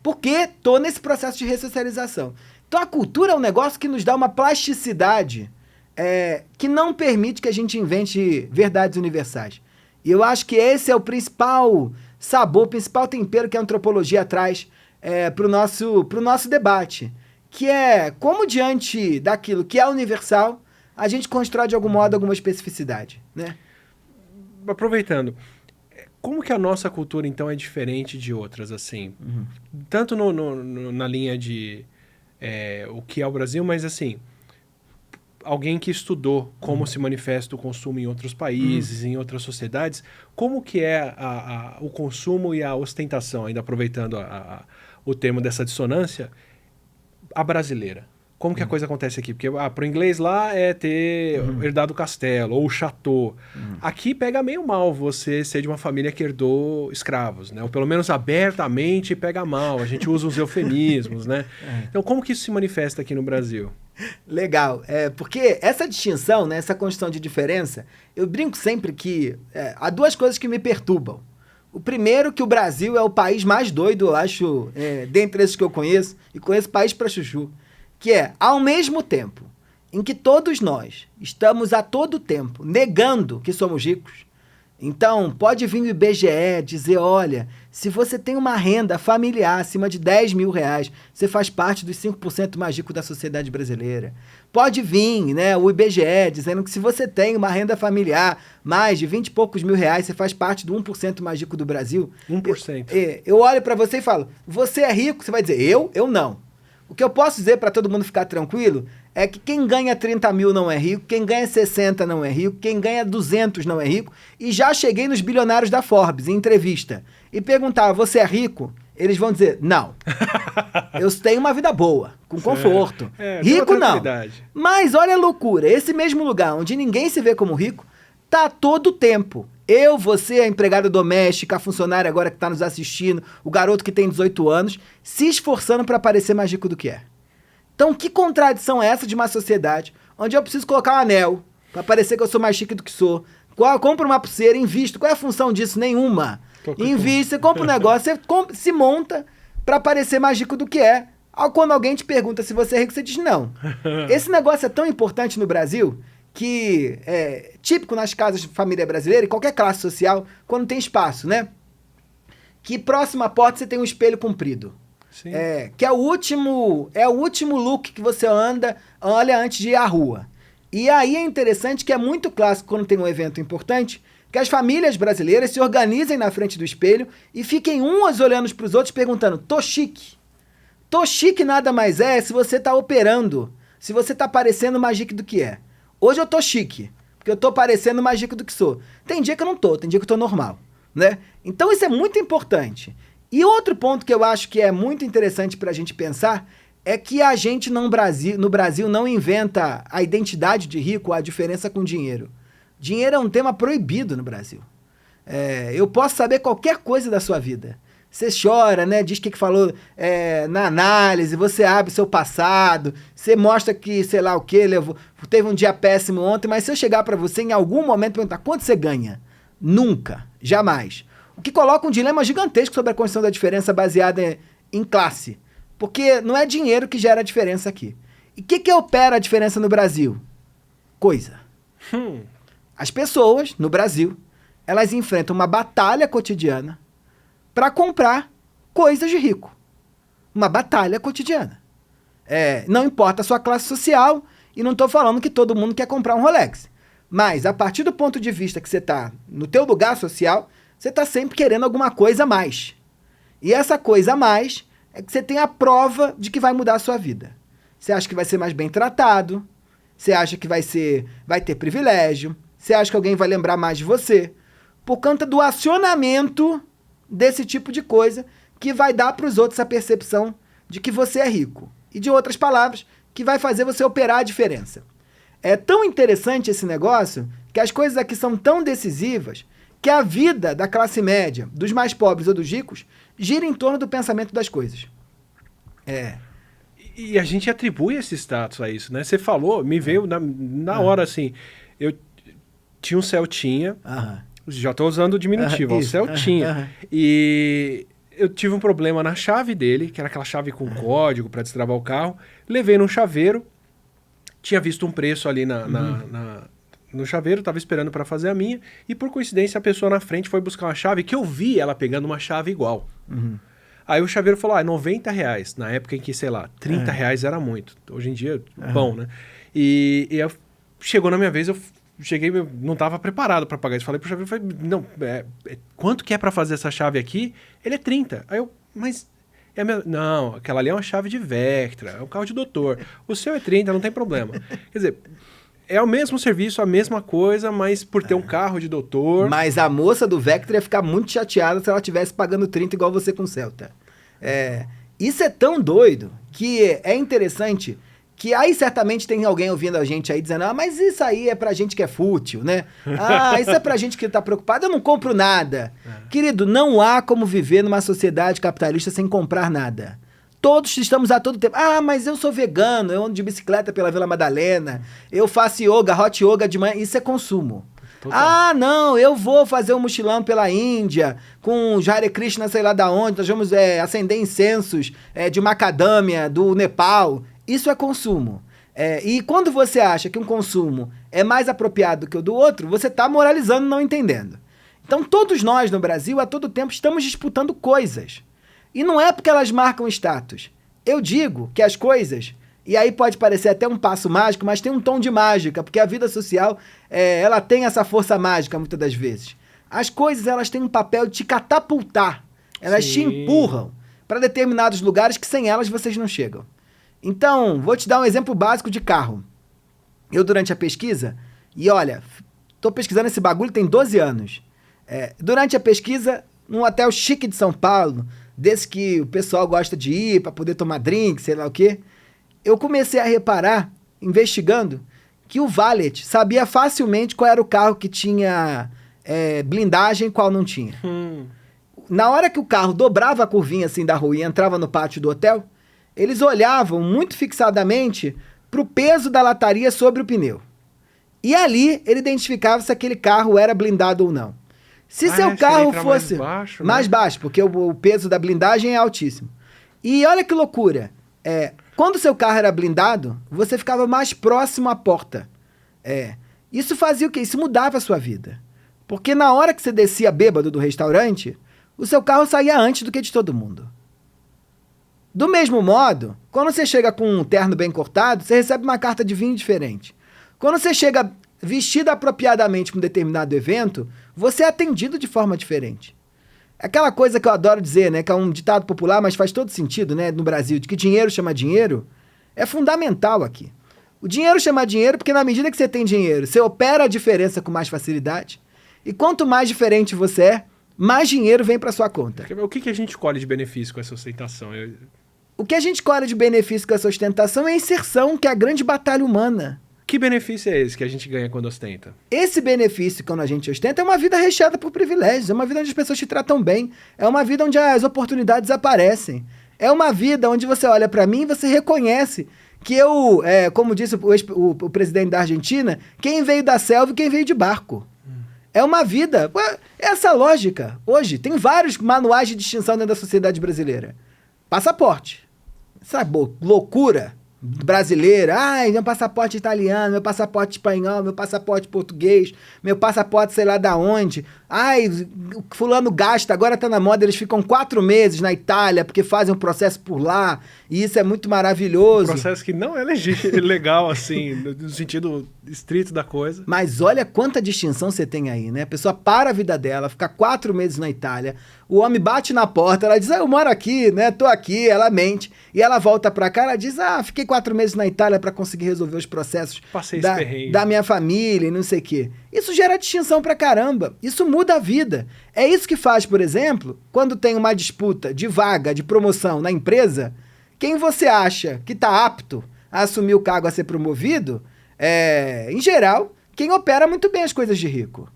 Porque tô nesse processo de ressocialização. Então a cultura é um negócio que nos dá uma plasticidade que não permite que a gente invente verdades universais. E eu acho que esse é o principal sabor, o principal tempero que a antropologia traz pro nosso debate, que é como diante daquilo que é universal, a gente constrói de algum modo alguma especificidade, né? Aproveitando, como que a nossa cultura, então, é diferente de outras, assim? Tanto na linha de o que é o Brasil, mas, assim, alguém que estudou como se manifesta o consumo em outros países, em outras sociedades, como que é o consumo e a ostentação, ainda aproveitando o termo dessa dissonância, a brasileira? Como que a coisa acontece aqui? Porque pro inglês lá é ter herdado o castelo, ou o chateau. Aqui pega meio mal você ser de uma família que herdou escravos, né? Ou pelo menos abertamente pega mal. A gente usa os eufemismos, né? Então como que isso se manifesta aqui no Brasil? Legal. Porque essa distinção, né, essa construção de diferença, eu brinco sempre que há duas coisas que me perturbam. O primeiro, que o Brasil é o país mais doido, eu acho, dentre esses que eu conheço, e conheço país pra chuchu, que ao mesmo tempo em que todos nós estamos a todo tempo negando que somos ricos, então pode vir o IBGE dizer, olha, se você tem uma renda familiar acima de 10 mil reais, você faz parte dos 5% mais ricos da sociedade brasileira. Pode vir, né, o IBGE dizendo que se você tem uma renda familiar mais de 20 e poucos mil reais, você faz parte do 1% mais rico do Brasil. 1%. Eu olho para você e falo, você é rico? Você vai dizer, eu não. O que eu posso dizer para todo mundo ficar tranquilo é que quem ganha 30 mil não é rico, quem ganha 60 não é rico, quem ganha 200 não é rico. E já cheguei nos bilionários da Forbes, em entrevista, e perguntava, você é rico? Eles vão dizer, não. Eu tenho uma vida boa, com conforto. Rico não. Mas olha a loucura, esse mesmo lugar onde ninguém se vê como rico, tá todo o tempo. Eu, você, a empregada doméstica, a funcionária agora que está nos assistindo, o garoto que tem 18 anos, se esforçando para parecer mais rico do que é. Então, que contradição é essa de uma sociedade onde eu preciso colocar um anel para parecer que eu sou mais chique do que sou? Compro uma pulseira, invisto. Qual é a função disso? Nenhuma. Inviste, você compra um negócio, você se monta para parecer mais rico do que é. Quando alguém te pergunta se você é rico, você diz não. Esse negócio é tão importante no Brasil que é típico nas casas de família brasileira e qualquer classe social, quando tem espaço, né? Que próximo à porta você tem um espelho comprido. Sim. Que é o último look que você olha antes de ir à rua. E aí é interessante que é muito clássico quando tem um evento importante, que as famílias brasileiras se organizem na frente do espelho e fiquem umas olhando para os outros perguntando, tô chique? Tô chique nada mais se você tá operando, se você tá parecendo mais chique do que é. Hoje eu tô chique, porque eu tô parecendo mais rico do que sou. Tem dia que eu não tô, tem dia que eu tô normal, né? Então isso é muito importante. E outro ponto que eu acho que é muito interessante pra gente pensar é que a gente no Brasil não inventa a identidade de rico, a diferença com dinheiro. Dinheiro é um tema proibido no Brasil. Eu posso saber qualquer coisa da sua vida. Você chora, né? Diz que falou na análise, você abre seu passado, você mostra que, sei lá o que, teve um dia péssimo ontem, mas se eu chegar para você em algum momento e perguntar quanto você ganha? Nunca, jamais. O que coloca um dilema gigantesco sobre a construção da diferença baseada em classe. Porque não é dinheiro que gera a diferença aqui. E o que opera a diferença no Brasil? Coisa. As pessoas, no Brasil, elas enfrentam uma batalha cotidiana para comprar coisas de rico. Uma batalha cotidiana. Não importa a sua classe social, e não estou falando que todo mundo quer comprar um Rolex. Mas, a partir do ponto de vista que você está no teu lugar social, você está sempre querendo alguma coisa a mais. E essa coisa a mais é que você tem a prova de que vai mudar a sua vida. Você acha que vai ser mais bem tratado, você acha que vai ter privilégio, você acha que alguém vai lembrar mais de você, por conta do acionamento desse tipo de coisa que vai dar para os outros a percepção de que você é rico. E, de outras palavras, que vai fazer você operar a diferença. É tão interessante esse negócio que as coisas aqui são tão decisivas que a vida da classe média, dos mais pobres ou dos ricos, gira em torno do pensamento das coisas. E a gente atribui esse status a isso, né? Você falou, me veio na hora assim, eu tinha um Celtinha, já estou usando o diminutivo, o Celtinha, e eu tive um problema na chave dele, que era aquela chave com código para destravar o carro, levei num chaveiro, tinha visto um preço ali no chaveiro, estava esperando para fazer a minha, e por coincidência a pessoa na frente foi buscar uma chave que eu vi ela pegando uma chave igual. Aí o chaveiro falou, R$90, na época em que, sei lá, R$30 era muito. Hoje em dia, bom, né? E chegou na minha vez, eu cheguei, eu não estava preparado para pagar isso. Falei pro chaveiro, não, quanto que é para fazer essa chave aqui? Ele é 30. Aí eu, mas... Não, aquela ali é uma chave de Vectra, é um carro de doutor. O seu é 30, não tem problema. Quer dizer, é o mesmo serviço, a mesma coisa, mas por ter um carro de doutor... Mas a moça do Vectra ia ficar muito chateada se ela estivesse pagando 30 igual você com o Celta. Isso é tão doido que é interessante que aí certamente tem alguém ouvindo a gente aí dizendo, mas isso aí é pra gente que é fútil, né? Isso é pra gente que tá preocupado, eu não compro nada. Querido, não há como viver numa sociedade capitalista sem comprar nada. Todos estamos a todo tempo. Mas eu sou vegano, eu ando de bicicleta pela Vila Madalena, eu faço yoga, hot yoga de manhã, isso é consumo. Total. Não, eu vou fazer um mochilão pela Índia, com Hare Krishna, sei lá da onde, nós vamos acender incensos de macadâmia, do Nepal. Isso é consumo. E quando você acha que um consumo é mais apropriado do que o do outro, você está moralizando, não entendendo. Então, todos nós no Brasil, a todo tempo, estamos disputando coisas. E não é porque elas marcam status. Eu digo que as coisas, e aí pode parecer até um passo mágico, mas tem um tom de mágica, porque a vida social, ela tem essa força mágica muitas das vezes. As coisas, elas têm um papel de te catapultar. Elas te empurram para determinados lugares que sem elas vocês não chegam. Então, vou te dar um exemplo básico de carro. Eu, durante a pesquisa, e olha, estou pesquisando esse bagulho tem 12 anos. Durante a pesquisa, num hotel chique de São Paulo, desse que o pessoal gosta de ir para poder tomar drink, sei lá o quê, eu comecei a reparar, investigando, que o valet sabia facilmente qual era o carro que tinha blindagem e qual não tinha. Na hora que o carro dobrava a curvinha assim da rua e entrava no pátio do hotel, eles olhavam muito fixadamente para o peso da lataria sobre o pneu. E ali ele identificava se aquele carro era blindado ou não. Se seu carro fosse mais baixo, porque o peso da blindagem é altíssimo. E olha que loucura. Quando seu carro era blindado, você ficava mais próximo à porta. Isso fazia o quê? Isso mudava a sua vida. Porque na hora que você descia bêbado do restaurante, o seu carro saía antes do que de todo mundo. Do mesmo modo, quando você chega com um terno bem cortado, você recebe uma carta de vinho diferente. Quando você chega vestido apropriadamente para um determinado evento, você é atendido de forma diferente. Aquela coisa que eu adoro dizer, né, que é um ditado popular, mas faz todo sentido, né, no Brasil, de que dinheiro chama dinheiro, é fundamental aqui. O dinheiro chama dinheiro porque na medida que você tem dinheiro, você opera a diferença com mais facilidade, e quanto mais diferente você é, mais dinheiro vem para sua conta. O que a gente colhe de benefício com essa ostentação? O que a gente colhe de benefício com essa ostentação é a inserção, que é a grande batalha humana. Que benefício é esse que a gente ganha quando ostenta? Esse benefício, quando a gente ostenta, é uma vida recheada por privilégios, é uma vida onde as pessoas te tratam bem, é uma vida onde as oportunidades aparecem, é uma vida onde você olha para mim e você reconhece que eu, como disse o presidente da Argentina, quem veio da selva e quem veio de barco. É uma vida, essa lógica. Hoje, tem vários manuais de distinção dentro da sociedade brasileira. Passaporte. Essa loucura brasileira. Ai, meu passaporte italiano, meu passaporte espanhol, meu passaporte português, meu passaporte sei lá da onde. Ai, fulano gasta, agora tá na moda, eles ficam 4 meses na Itália porque fazem um processo por lá, e isso é muito maravilhoso. Um processo que não é legal, assim, no sentido estrito da coisa. Mas olha quanta distinção você tem aí, né? A pessoa para a vida dela, fica 4 meses na Itália, o homem bate na porta, ela diz, eu moro aqui, né? Tô aqui, ela mente, e ela volta pra cá, ela diz, fiquei 4 meses na Itália pra conseguir resolver os processos da minha família e não sei o quê. Isso gera distinção pra caramba, isso muda a vida. É isso que faz, por exemplo, quando tem uma disputa de vaga, de promoção na empresa, quem você acha que tá apto a assumir o cargo a ser promovido, em geral, quem opera muito bem as coisas de rico.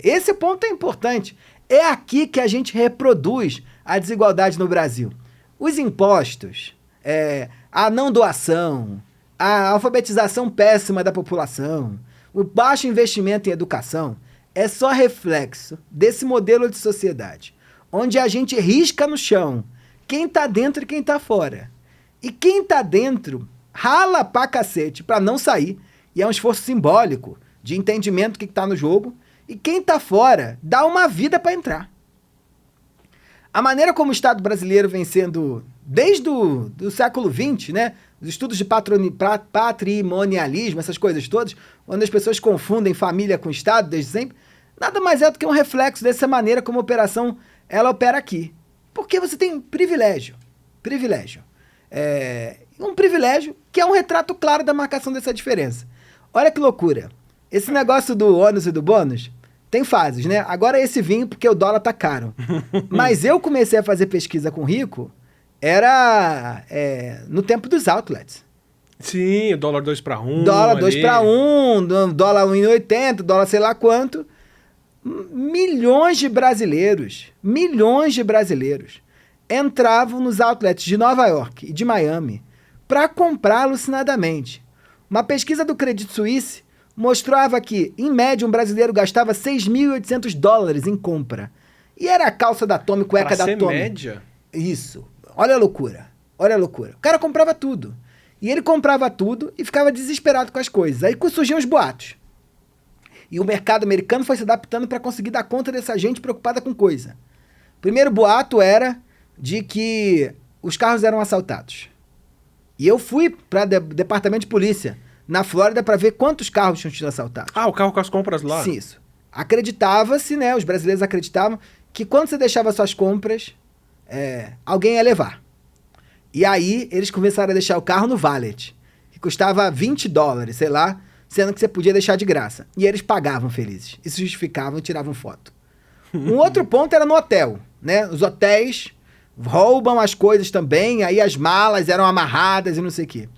Esse ponto é importante. É aqui que a gente reproduz a desigualdade no Brasil. Os impostos, a não doação, a alfabetização péssima da população, o baixo investimento em educação, é só reflexo desse modelo de sociedade, onde a gente risca no chão quem tá dentro e quem tá fora. E quem tá dentro rala pra cacete pra não sair, e é um esforço simbólico de entendimento do que tá no jogo, e quem tá fora dá uma vida pra entrar. A maneira como o Estado brasileiro vem sendo, desde do século XX, né? Os estudos de patrimonialismo, essas coisas todas, onde as pessoas confundem família com Estado desde sempre, nada mais é do que um reflexo dessa maneira como a operação ela opera aqui. Porque você tem privilégio. Um privilégio que é um retrato claro da marcação dessa diferença. Olha que loucura. Esse negócio do ônus e do bônus tem fases, né? Agora esse vinho porque o dólar tá caro. Mas eu comecei a fazer pesquisa com rico, era no tempo dos outlets. Sim, o dólar 2 para 1. Dólar 2 para 1, dólar 1,80, dólar sei lá quanto. Milhões de brasileiros entravam nos outlets de Nova York e de Miami para comprar alucinadamente. Uma pesquisa do Credit Suisse mostrava que, em média, um brasileiro gastava $6.800 em compra. E era a calça da Tommy, cueca da Tommy. Média? Isso. Olha a loucura. O cara comprava tudo. E ele comprava tudo e ficava desesperado com as coisas. Aí surgiam os boatos. E o mercado americano foi se adaptando para conseguir dar conta dessa gente preocupada com coisa. O primeiro boato era de que os carros eram assaltados. E eu fui para departamento de polícia na Flórida para ver quantos carros tinham sido assaltados. O carro com as compras lá? Sim, isso. Acreditava-se, né? Os brasileiros acreditavam que quando você deixava suas compras, alguém ia levar. E aí eles começaram a deixar o carro no valet, que custava $20, sei lá, sendo que você podia deixar de graça. E eles pagavam felizes. Isso justificavam e tiravam foto. Um outro ponto era no hotel, né? Os hotéis roubam as coisas também, aí as malas eram amarradas e não sei o quê.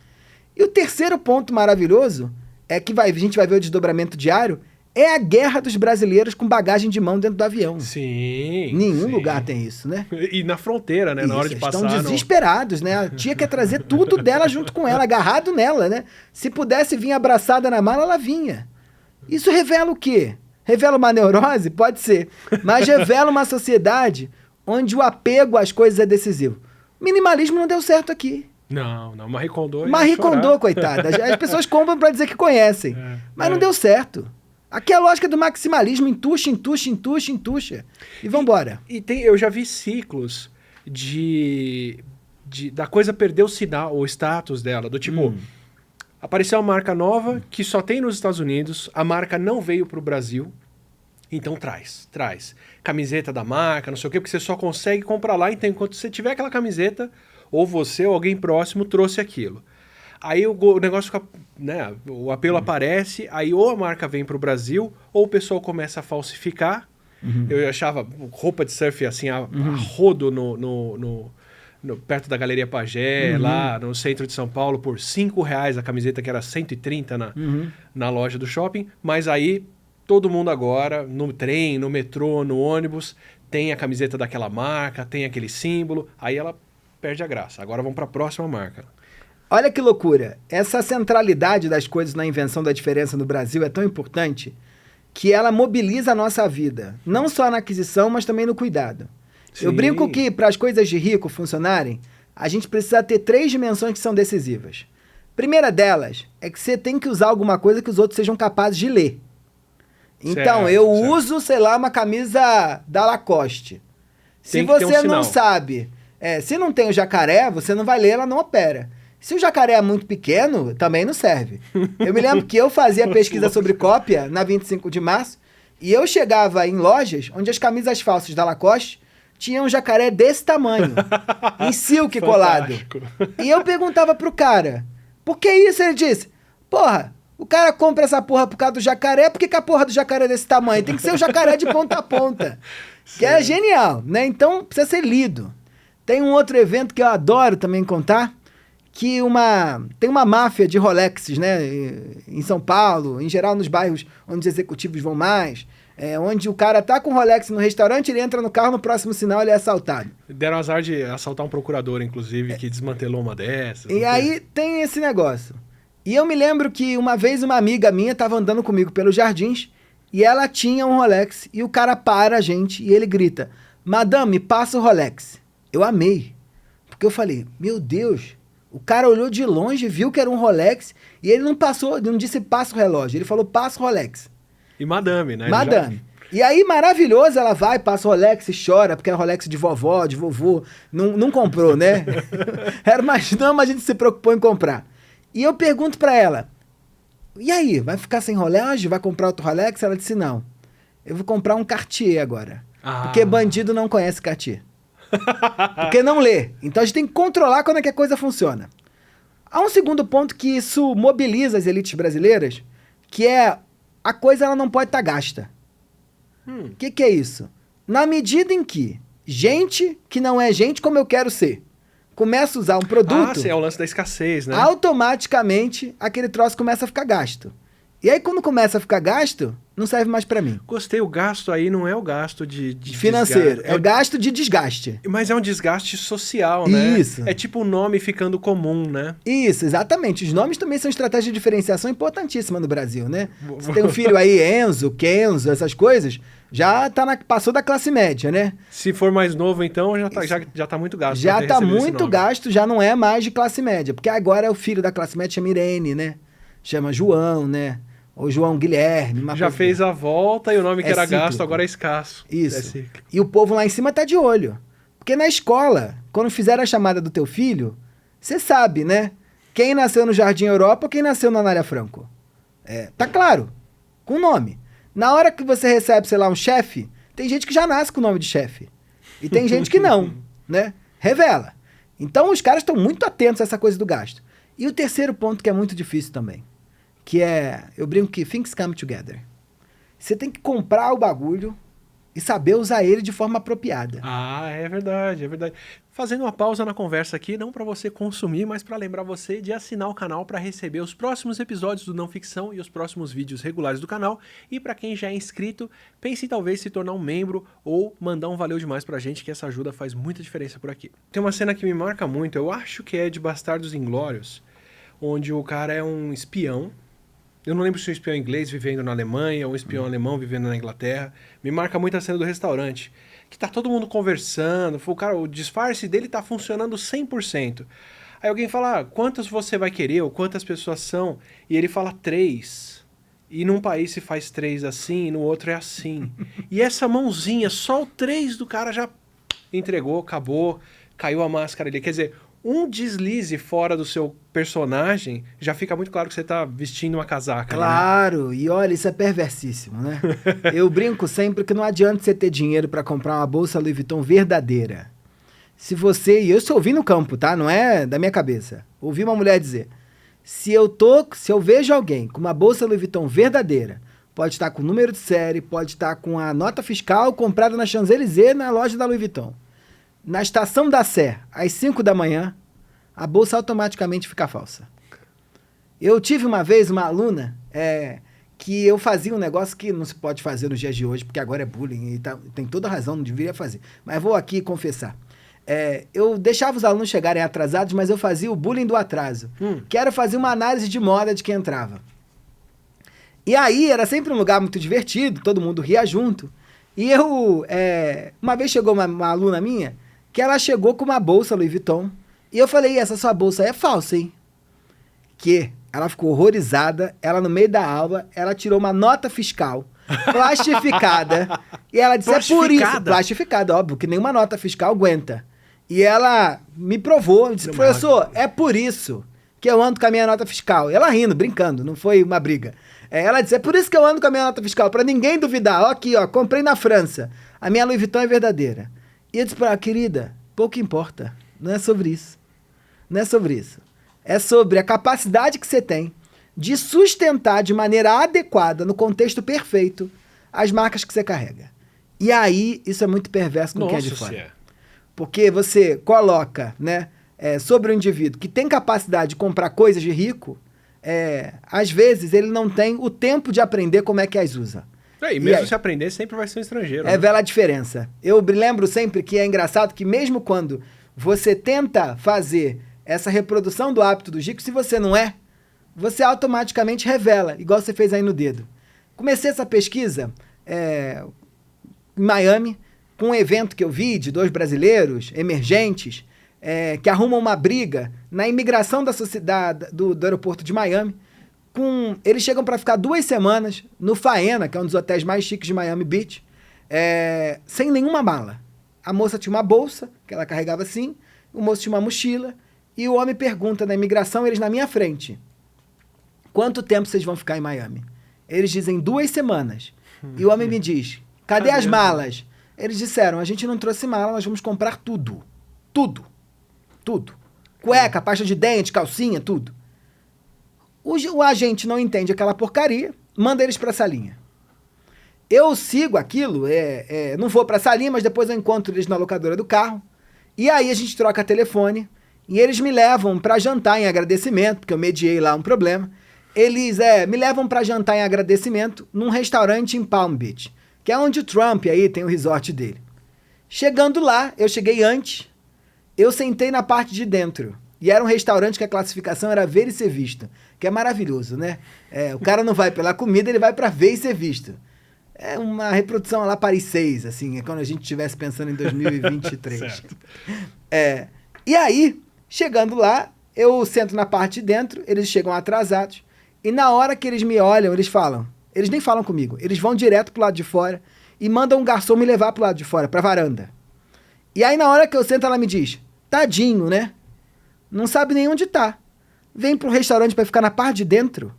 E o terceiro ponto maravilhoso é que a gente vai ver o desdobramento diário, é a guerra dos brasileiros com bagagem de mão dentro do avião. Sim. Nenhum lugar tem isso, né? E na fronteira, né? Na hora de passar. Estão desesperados, né? A tia quer trazer tudo dela junto com ela, agarrado nela, né? Se pudesse vir abraçada na mala, ela vinha. Isso revela o quê? Revela uma neurose? Pode ser. Mas revela uma sociedade onde o apego às coisas é decisivo. Minimalismo não deu certo aqui. Não. Marie Kondo. Marie Kondo, coitada. As pessoas compram pra dizer que conhecem. Mas não deu certo. Aqui é a lógica do maximalismo, entuxa. E vambora. Eu já vi ciclos da coisa perder o sinal, o status dela. Do tipo, apareceu uma marca nova que só tem nos Estados Unidos, a marca não veio pro Brasil, então traz. Camiseta da marca, não sei o quê, porque você só consegue comprar lá, então enquanto você tiver aquela camiseta, ou você ou alguém próximo trouxe aquilo. Aí o negócio fica, né, o apelo aparece, aí ou a marca vem pro Brasil, ou o pessoal começa a falsificar. Eu achava roupa de surf assim, a rodo perto da Galeria Pagé, lá no centro de São Paulo, por R$5 a camiseta, que era 130 na loja do shopping. Mas aí todo mundo agora, no trem, no metrô, no ônibus, tem a camiseta daquela marca, tem aquele símbolo, aí ela perde a graça. Agora vamos para a próxima marca. Olha que loucura. Essa centralidade das coisas na invenção da diferença no Brasil é tão importante que ela mobiliza a nossa vida. Não só na aquisição, mas também no cuidado. Sim. Eu brinco que para as coisas de rico funcionarem, a gente precisa ter 3 dimensões que são decisivas. Primeira delas é que você tem que usar alguma coisa que os outros sejam capazes de ler. Então, Certo, eu certo. uso, sei lá, uma camisa da Lacoste. Se Tem que ter um você sinal. não sabe, se não tem o jacaré, você não vai ler, ela não opera. Se o jacaré é muito pequeno, também não serve. Eu me lembro que eu fazia pesquisa sobre cópia na 25 de março e eu chegava em lojas onde as camisas falsas da Lacoste tinham um jacaré desse tamanho, em silk colado. Fantástico. E eu perguntava pro cara, por que isso? Ele disse, porra, o cara compra essa porra por causa do jacaré, por que a porra do jacaré é desse tamanho? Tem que ser o jacaré de ponta a ponta. Que é genial, né? Então precisa ser lido. Tem um outro evento que eu adoro também contar, que tem uma máfia de Rolexes, né? Em São Paulo, em geral nos bairros onde os executivos vão mais, onde o cara tá com Rolex no restaurante, ele entra no carro, no próximo sinal ele é assaltado. Deram azar de assaltar um procurador, inclusive, que desmantelou uma dessas. E aí tem esse negócio. E eu me lembro que uma vez uma amiga minha estava andando comigo pelos jardins e ela tinha um Rolex e o cara para a gente e ele grita, Madame, passa o Rolex. Eu amei, porque eu falei, meu Deus, o cara olhou de longe, viu que era um Rolex e ele não disse passa o relógio, ele falou passa o Rolex. E madame, né? Madame. E aí, maravilhoso, ela vai, passa o Rolex e chora, porque é Rolex de vovó, de vovô, não comprou, né? Não, mas a gente se preocupou em comprar. E eu pergunto pra ela, e aí, vai ficar sem relógio? Vai comprar outro Rolex? Ela disse, não, eu vou comprar um Cartier agora. Porque bandido não conhece Cartier. Porque não lê. Então a gente tem que controlar quando é que a coisa funciona. Há um segundo ponto que isso mobiliza as elites brasileiras, que é a coisa ela não pode estar gasta. O que é isso? Na medida em que gente que não é gente como eu quero ser, começa a usar um produto... é o lance da escassez, né? Automaticamente, aquele troço começa a ficar gasto. E aí, quando começa a ficar gasto, não serve mais pra mim. Gostei, o gasto aí não é o gasto de financeiro, desgaste. é o gasto de desgaste. Mas é um desgaste social, né? Isso. É tipo o nome ficando comum, né? Isso, exatamente. Os nomes também são estratégia de diferenciação importantíssima no Brasil, né? Você tem um filho aí, Enzo, Kenzo, essas coisas, já passou da classe média, né? Se for mais novo, então, já tá muito gasto. Já tá muito gasto, já não é mais de classe média. Porque agora é o filho da classe média, chama Irene, né? Chama João, né? Ou João Guilherme. Já fez a volta e o nome que era cíclico. gasto agora é escasso. Isso. E o povo lá em cima tá de olho. Porque na escola, quando fizeram a chamada do teu filho, você sabe, né? Quem nasceu no Jardim Europa ou quem nasceu na Anália Franco. Tá claro. Com nome. Na hora que você recebe, sei lá, um chefe, tem gente que já nasce com o nome de chefe. E tem gente que não, né? Revela. Então os caras estão muito atentos a essa coisa do gasto. E o terceiro ponto que é muito difícil também, que eu brinco que things come together. Você tem que comprar o bagulho e saber usar ele de forma apropriada. É verdade, é verdade. Fazendo uma pausa na conversa aqui, não para você consumir, mas para lembrar você de assinar o canal para receber os próximos episódios do Não Ficção e os próximos vídeos regulares do canal. E para quem já é inscrito, pense em talvez se tornar um membro ou mandar um valeu demais pra gente, que essa ajuda faz muita diferença por aqui. Tem uma cena que me marca muito, eu acho que é de Bastardos Inglórios, onde o cara é um espião. Eu não lembro se é um espião inglês vivendo na Alemanha ou um espião alemão vivendo na Inglaterra. Me marca muito a cena do restaurante, que tá todo mundo conversando, o disfarce dele tá funcionando 100%. Aí alguém fala, quantas você vai querer ou quantas pessoas são? E ele fala 3. E num país se faz 3 assim, e no outro é assim. E essa mãozinha, só o 3 do cara já entregou, acabou, caiu a máscara ali. Quer dizer, um deslize fora do seu personagem, já fica muito claro que você tá vestindo uma casaca. Claro, né? E olha, isso é perversíssimo, né? Eu brinco sempre que não adianta você ter dinheiro para comprar uma bolsa Louis Vuitton verdadeira. Se você... E eu só ouvi no campo, tá? Não é da minha cabeça. Ouvi uma mulher dizer, se eu vejo alguém com uma bolsa Louis Vuitton verdadeira, pode estar com o número de série, pode estar com a nota fiscal comprada na Champs-Élysées, na loja da Louis Vuitton. Na estação da Sé, às 5 da manhã, a bolsa automaticamente fica falsa. Eu tive uma vez uma aluna que eu fazia um negócio que não se pode fazer nos dias de hoje, porque agora é bullying, e tem toda razão, não deveria fazer. Mas vou aqui confessar. Eu deixava os alunos chegarem atrasados, mas eu fazia o bullying do atraso, que era fazer uma análise de moda de quem entrava. E aí era sempre um lugar muito divertido, todo mundo ria junto. E uma vez chegou uma aluna minha, que ela chegou com uma bolsa Louis Vuitton. E eu falei, essa sua bolsa é falsa, hein? que ela ficou horrorizada, ela no meio da aula, ela tirou uma nota fiscal plastificada, e ela disse, é por isso, plastificada, óbvio, que nenhuma nota fiscal aguenta. E ela me provou, disse, professor, é por isso que eu ando com a minha nota fiscal. E ela rindo, brincando, não foi uma briga. Ela disse, é por isso que eu ando com a minha nota fiscal, pra ninguém duvidar. Ó, aqui, ó, comprei na França, a minha Louis Vuitton é verdadeira. E eu disse pra ela, querida, pouco importa, não é sobre isso. Não é sobre isso. É sobre a capacidade que você tem de sustentar de maneira adequada, no contexto perfeito, as marcas que você carrega. E aí, isso é muito perverso com quem é de fora. Porque você coloca, né, sobre o indivíduo que tem capacidade de comprar coisas de rico, às vezes ele não tem o tempo de aprender como é que as usa. E mesmo se aprender, sempre vai ser um estrangeiro. É vela a diferença. Eu lembro sempre que é engraçado que mesmo quando você tenta fazer essa reprodução do hábito do ricos, se você não é, você automaticamente revela, igual você fez aí no dedo. Comecei essa pesquisa em Miami, com um evento que eu vi de 2 brasileiros emergentes que arrumam uma briga na imigração da sociedade do aeroporto de Miami. Eles chegam para ficar 2 semanas no Faena, que é um dos hotéis mais chiques de Miami Beach, sem nenhuma mala. A moça tinha uma bolsa, que ela carregava assim, o moço tinha uma mochila, e o homem pergunta na imigração, eles na minha frente, quanto tempo vocês vão ficar em Miami? Eles dizem 2 semanas. E o homem me diz, cadê as malas? Eles disseram, a gente não trouxe mala, nós vamos comprar tudo. Tudo. Tudo. Cueca, pasta de dente, calcinha, tudo. O agente não entende aquela porcaria, manda eles pra salinha. Eu sigo aquilo, não vou pra salinha, mas depois eu encontro eles na locadora do carro. E aí a gente troca telefone e eles me levam pra jantar em agradecimento, porque eu mediei lá um problema. Eles me levam pra jantar em agradecimento num restaurante em Palm Beach, que é onde o Trump aí tem o resort dele. Chegando lá, eu cheguei antes, eu sentei na parte de dentro. E era um restaurante que a classificação era ver e ser visto, que é maravilhoso, né? O cara não vai pela comida, ele vai pra ver e ser visto. É uma reprodução lá Paris 6, assim, é quando a gente estivesse pensando em 2023. E aí, chegando lá, eu sento na parte de dentro, eles chegam atrasados, e na hora que eles me olham, eles nem falam comigo, eles vão direto pro lado de fora e mandam um garçom me levar pro lado de fora, pra varanda. E aí na hora que eu sento, ela me diz, tadinho, né? Não sabe nem onde tá. Vem pro restaurante pra ficar na parte de dentro.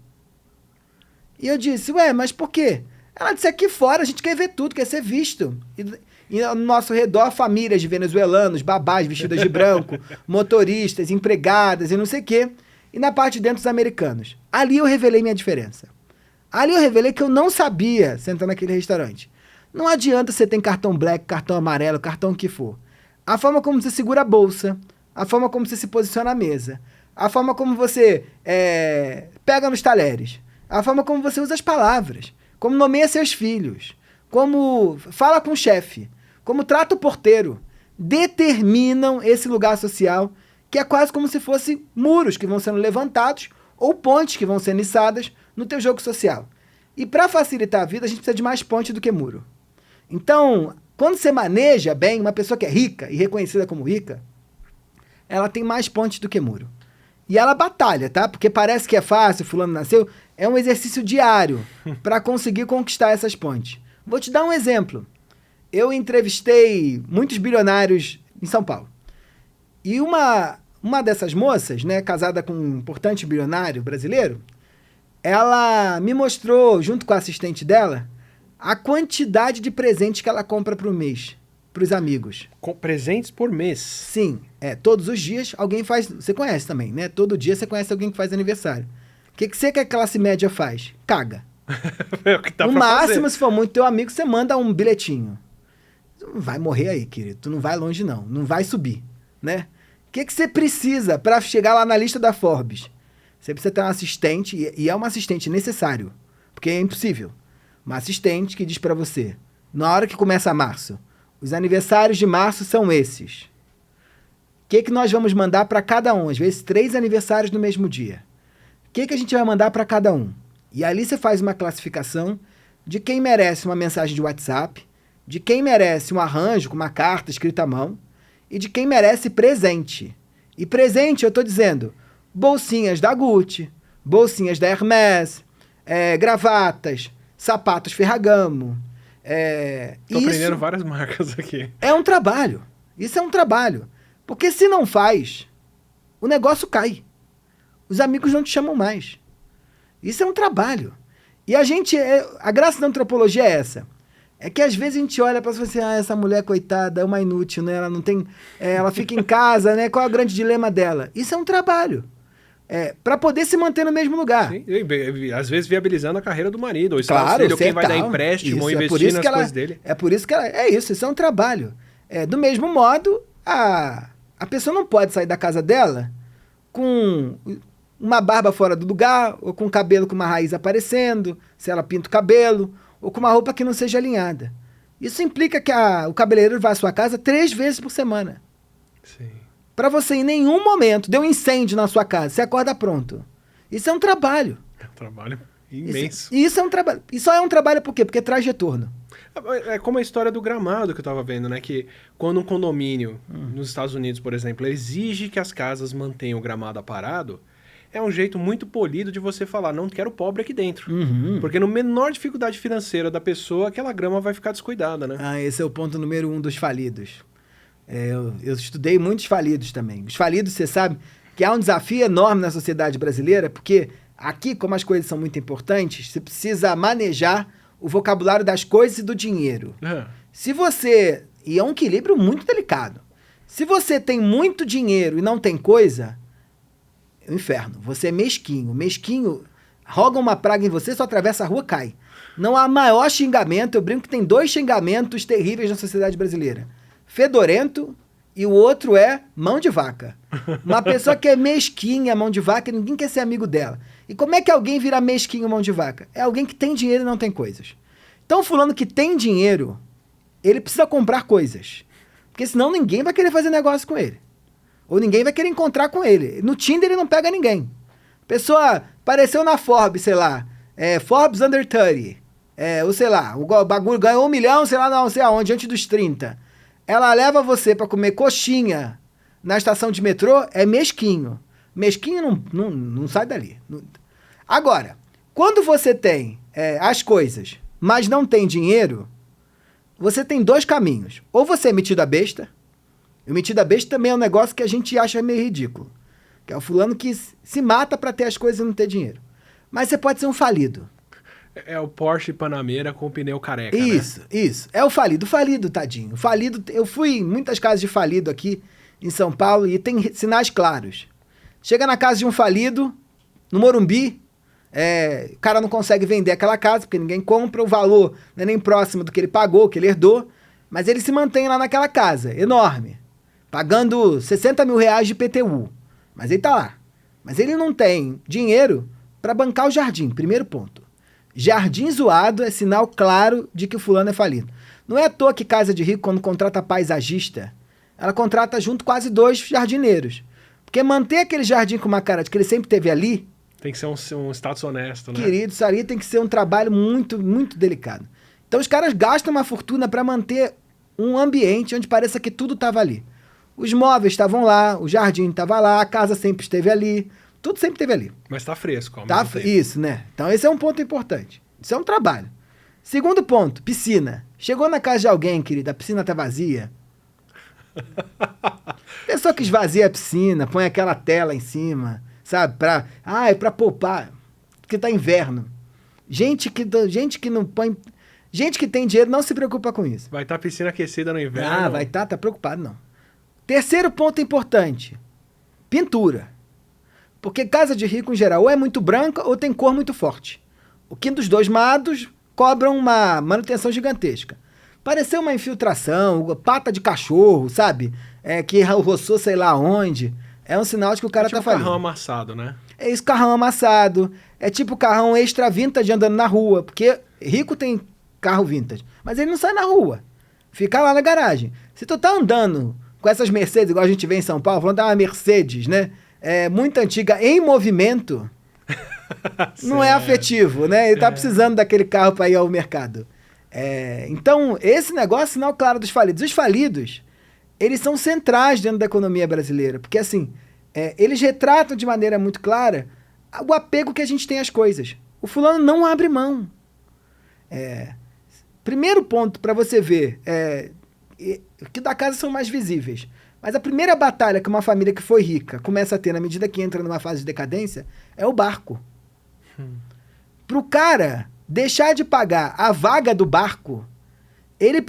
E eu disse, ué, mas por quê? Ela disse, aqui fora a gente quer ver tudo, quer ser visto. E ao nosso redor, famílias de venezuelanos, babás vestidas de branco, motoristas, empregadas e não sei o quê. E na parte de dentro os americanos. Ali eu revelei minha diferença. Ali eu revelei que eu não sabia sentar naquele restaurante. Não adianta você ter cartão black, cartão amarelo, cartão que for. A forma como você segura a bolsa, a forma como você se posiciona à mesa, a forma como você pega nos talheres, a forma como você usa as palavras, como nomeia seus filhos, como fala com o chefe, como trata o porteiro, determinam esse lugar social, que é quase como se fossem muros que vão sendo levantados ou pontes que vão sendo içadas no teu jogo social. E para facilitar a vida, a gente precisa de mais ponte do que muro. Então, quando você maneja bem, uma pessoa que é rica e reconhecida como rica, ela tem mais pontes do que muro. E ela batalha, tá? Porque parece que é fácil, fulano nasceu. É um exercício diário para conseguir conquistar essas pontes. Vou te dar um exemplo. Eu entrevistei muitos bilionários em São Paulo. E uma dessas moças, né, casada com um importante bilionário brasileiro, ela me mostrou, junto com a assistente dela, a quantidade de presentes que ela compra por mês, para os amigos. Com presentes por mês? Sim. Todos os dias alguém faz... Você conhece também, né? Todo dia você conhece alguém que faz aniversário. O que você que a classe média faz? Caga. É o que tá no pra máximo, fazer. Se for muito teu amigo, você manda um bilhetinho. Tu não vai morrer aí, querido. Tu não vai longe, não. Não vai subir, né? O que você precisa para chegar lá na lista da Forbes? Você precisa ter um assistente, e é um assistente necessário, porque é impossível. Uma assistente que diz para você, na hora que começa março, os aniversários de março são esses. O que nós vamos mandar para cada um? Às vezes 3 aniversários no mesmo dia. O que a gente vai mandar para cada um? E ali você faz uma classificação de quem merece uma mensagem de WhatsApp, de quem merece um arranjo com uma carta escrita à mão e de quem merece presente. E presente, eu estou dizendo, bolsinhas da Gucci, bolsinhas da Hermès, gravatas, sapatos Ferragamo. Tô aprendendo várias marcas aqui. É um trabalho. Isso é um trabalho. Porque se não faz, o negócio cai. Os amigos não te chamam mais. Isso é um trabalho. E a graça da antropologia é essa. É que às vezes a gente olha para você assim, essa mulher coitada é uma inútil, né? Ela não tem, ela fica em casa, né? Qual é o grande dilema dela? Isso é um trabalho. Para poder se manter no mesmo lugar. Sim, às vezes viabilizando a carreira do marido, ou claro, dele, ou quem vai dar empréstimo ou investir nas coisas dele. É por isso que isso é um trabalho. Do mesmo modo, a pessoa não pode sair da casa dela com uma barba fora do lugar, ou com o cabelo com uma raiz aparecendo, se ela pinta o cabelo, ou com uma roupa que não seja alinhada. Isso implica que o cabeleireiro vá à sua casa 3 vezes por semana. Sim. Para você, em nenhum momento, deu um incêndio na sua casa, você acorda pronto. Isso é um trabalho. É um trabalho imenso. Isso é um trabalho. E só é um trabalho por quê? Porque traz retorno. É como a história do gramado que eu tava vendo, né? Que quando um condomínio, nos Estados Unidos, por exemplo, exige que as casas mantenham o gramado aparado, é um jeito muito polido de você falar, não quero pobre aqui dentro. Porque no menor dificuldade financeira da pessoa, aquela grama vai ficar descuidada, né? Esse é o ponto número 1 dos falidos. Eu estudei muitos falidos também. Os falidos, você sabe, que há um desafio enorme na sociedade brasileira, porque aqui, como as coisas são muito importantes, você precisa manejar o vocabulário das coisas e do dinheiro. Se você... E é um equilíbrio muito delicado. Se você tem muito dinheiro e não tem coisa, é um inferno. Você é mesquinho. Mesquinho, roga uma praga em você, só atravessa a rua, cai. Não há maior xingamento. Eu brinco que tem 2 xingamentos terríveis na sociedade brasileira. Fedorento e o outro é mão de vaca. Uma pessoa que é mesquinha, mão de vaca, ninguém quer ser amigo dela. E como é que alguém vira mesquinho, mão de vaca? É alguém que tem dinheiro e não tem coisas. Então, fulano que tem dinheiro, ele precisa comprar coisas. Porque senão ninguém vai querer fazer negócio com ele. Ou ninguém vai querer encontrar com ele. No Tinder ele não pega ninguém. Pessoa apareceu na Forbes, sei lá, Forbes Under 30. Ou sei lá, o bagulho ganhou 1 milhão, sei lá, não sei aonde, antes dos 30. Ela leva você para comer coxinha na estação de metrô, é mesquinho. Mesquinho não sai dali. Agora, quando você tem as coisas, mas não tem dinheiro, você tem 2 caminhos. Ou você é metido a besta, e o metido a besta também é um negócio que a gente acha meio ridículo, que é o fulano que se mata para ter as coisas e não ter dinheiro. Mas você pode ser um falido. É o Porsche Panamera com o pneu careca, Isso. É o falido. Falido, tadinho. Falido, eu fui em muitas casas de falido aqui em São Paulo e tem sinais claros. Chega na casa de um falido, no Morumbi, o cara não consegue vender aquela casa porque ninguém compra, o valor não é nem próximo do que ele pagou, que ele herdou, mas ele se mantém lá naquela casa, enorme, pagando 60 mil reais de IPTU. Mas ele tá lá. Mas ele não tem dinheiro para bancar o jardim, primeiro ponto. Jardim zoado é sinal claro de que o fulano é falido. Não é à toa que casa de rico, quando contrata paisagista, ela contrata junto quase 2 jardineiros. Porque manter aquele jardim com uma cara de que ele sempre teve ali... Tem que ser um status honesto, né? Querido, isso ali tem que ser um trabalho muito, muito delicado. Então os caras gastam uma fortuna para manter um ambiente onde pareça que tudo estava ali. Os móveis estavam lá, o jardim estava lá, a casa sempre esteve ali... Tudo sempre esteve ali. Mas tá fresco. Isso, né? Então esse é um ponto importante. Isso é um trabalho. Segundo ponto, piscina. Chegou na casa de alguém, querida, a piscina tá vazia. Pessoa que esvazia a piscina, põe aquela tela em cima, sabe? É pra poupar, porque tá inverno. Gente que não põe... Gente que tem dinheiro não se preocupa com isso. Vai estar a piscina aquecida no inverno. Vai estar, tá preocupado não. Terceiro ponto importante, pintura. Porque casa de rico, em geral, ou é muito branca ou tem cor muito forte. O que dos 2 lados cobram uma manutenção gigantesca. Pareceu uma infiltração, pata de cachorro, sabe? Que roçou sei lá onde. É um sinal de que o cara tá falindo. É tipo carrão amassado, né? É isso, carrão amassado. É tipo carrão extra vintage andando na rua. Porque rico tem carro vintage. Mas ele não sai na rua. Fica lá na garagem. Se tu tá andando com essas Mercedes, igual a gente vê em São Paulo, falando uma Mercedes, né? Muito antiga, em movimento, não é afetivo, né? Ele tá precisando daquele carro para ir ao mercado. Então, esse negócio é sinal claro dos falidos. Os falidos, eles são centrais dentro da economia brasileira, porque assim, eles retratam de maneira muito clara o apego que a gente tem às coisas. O fulano não abre mão. Primeiro ponto para você ver, que da casa são mais visíveis. Mas a primeira batalha que uma família que foi rica começa a ter na medida que entra numa fase de decadência é o barco. Pro cara deixar de pagar a vaga do barco, ele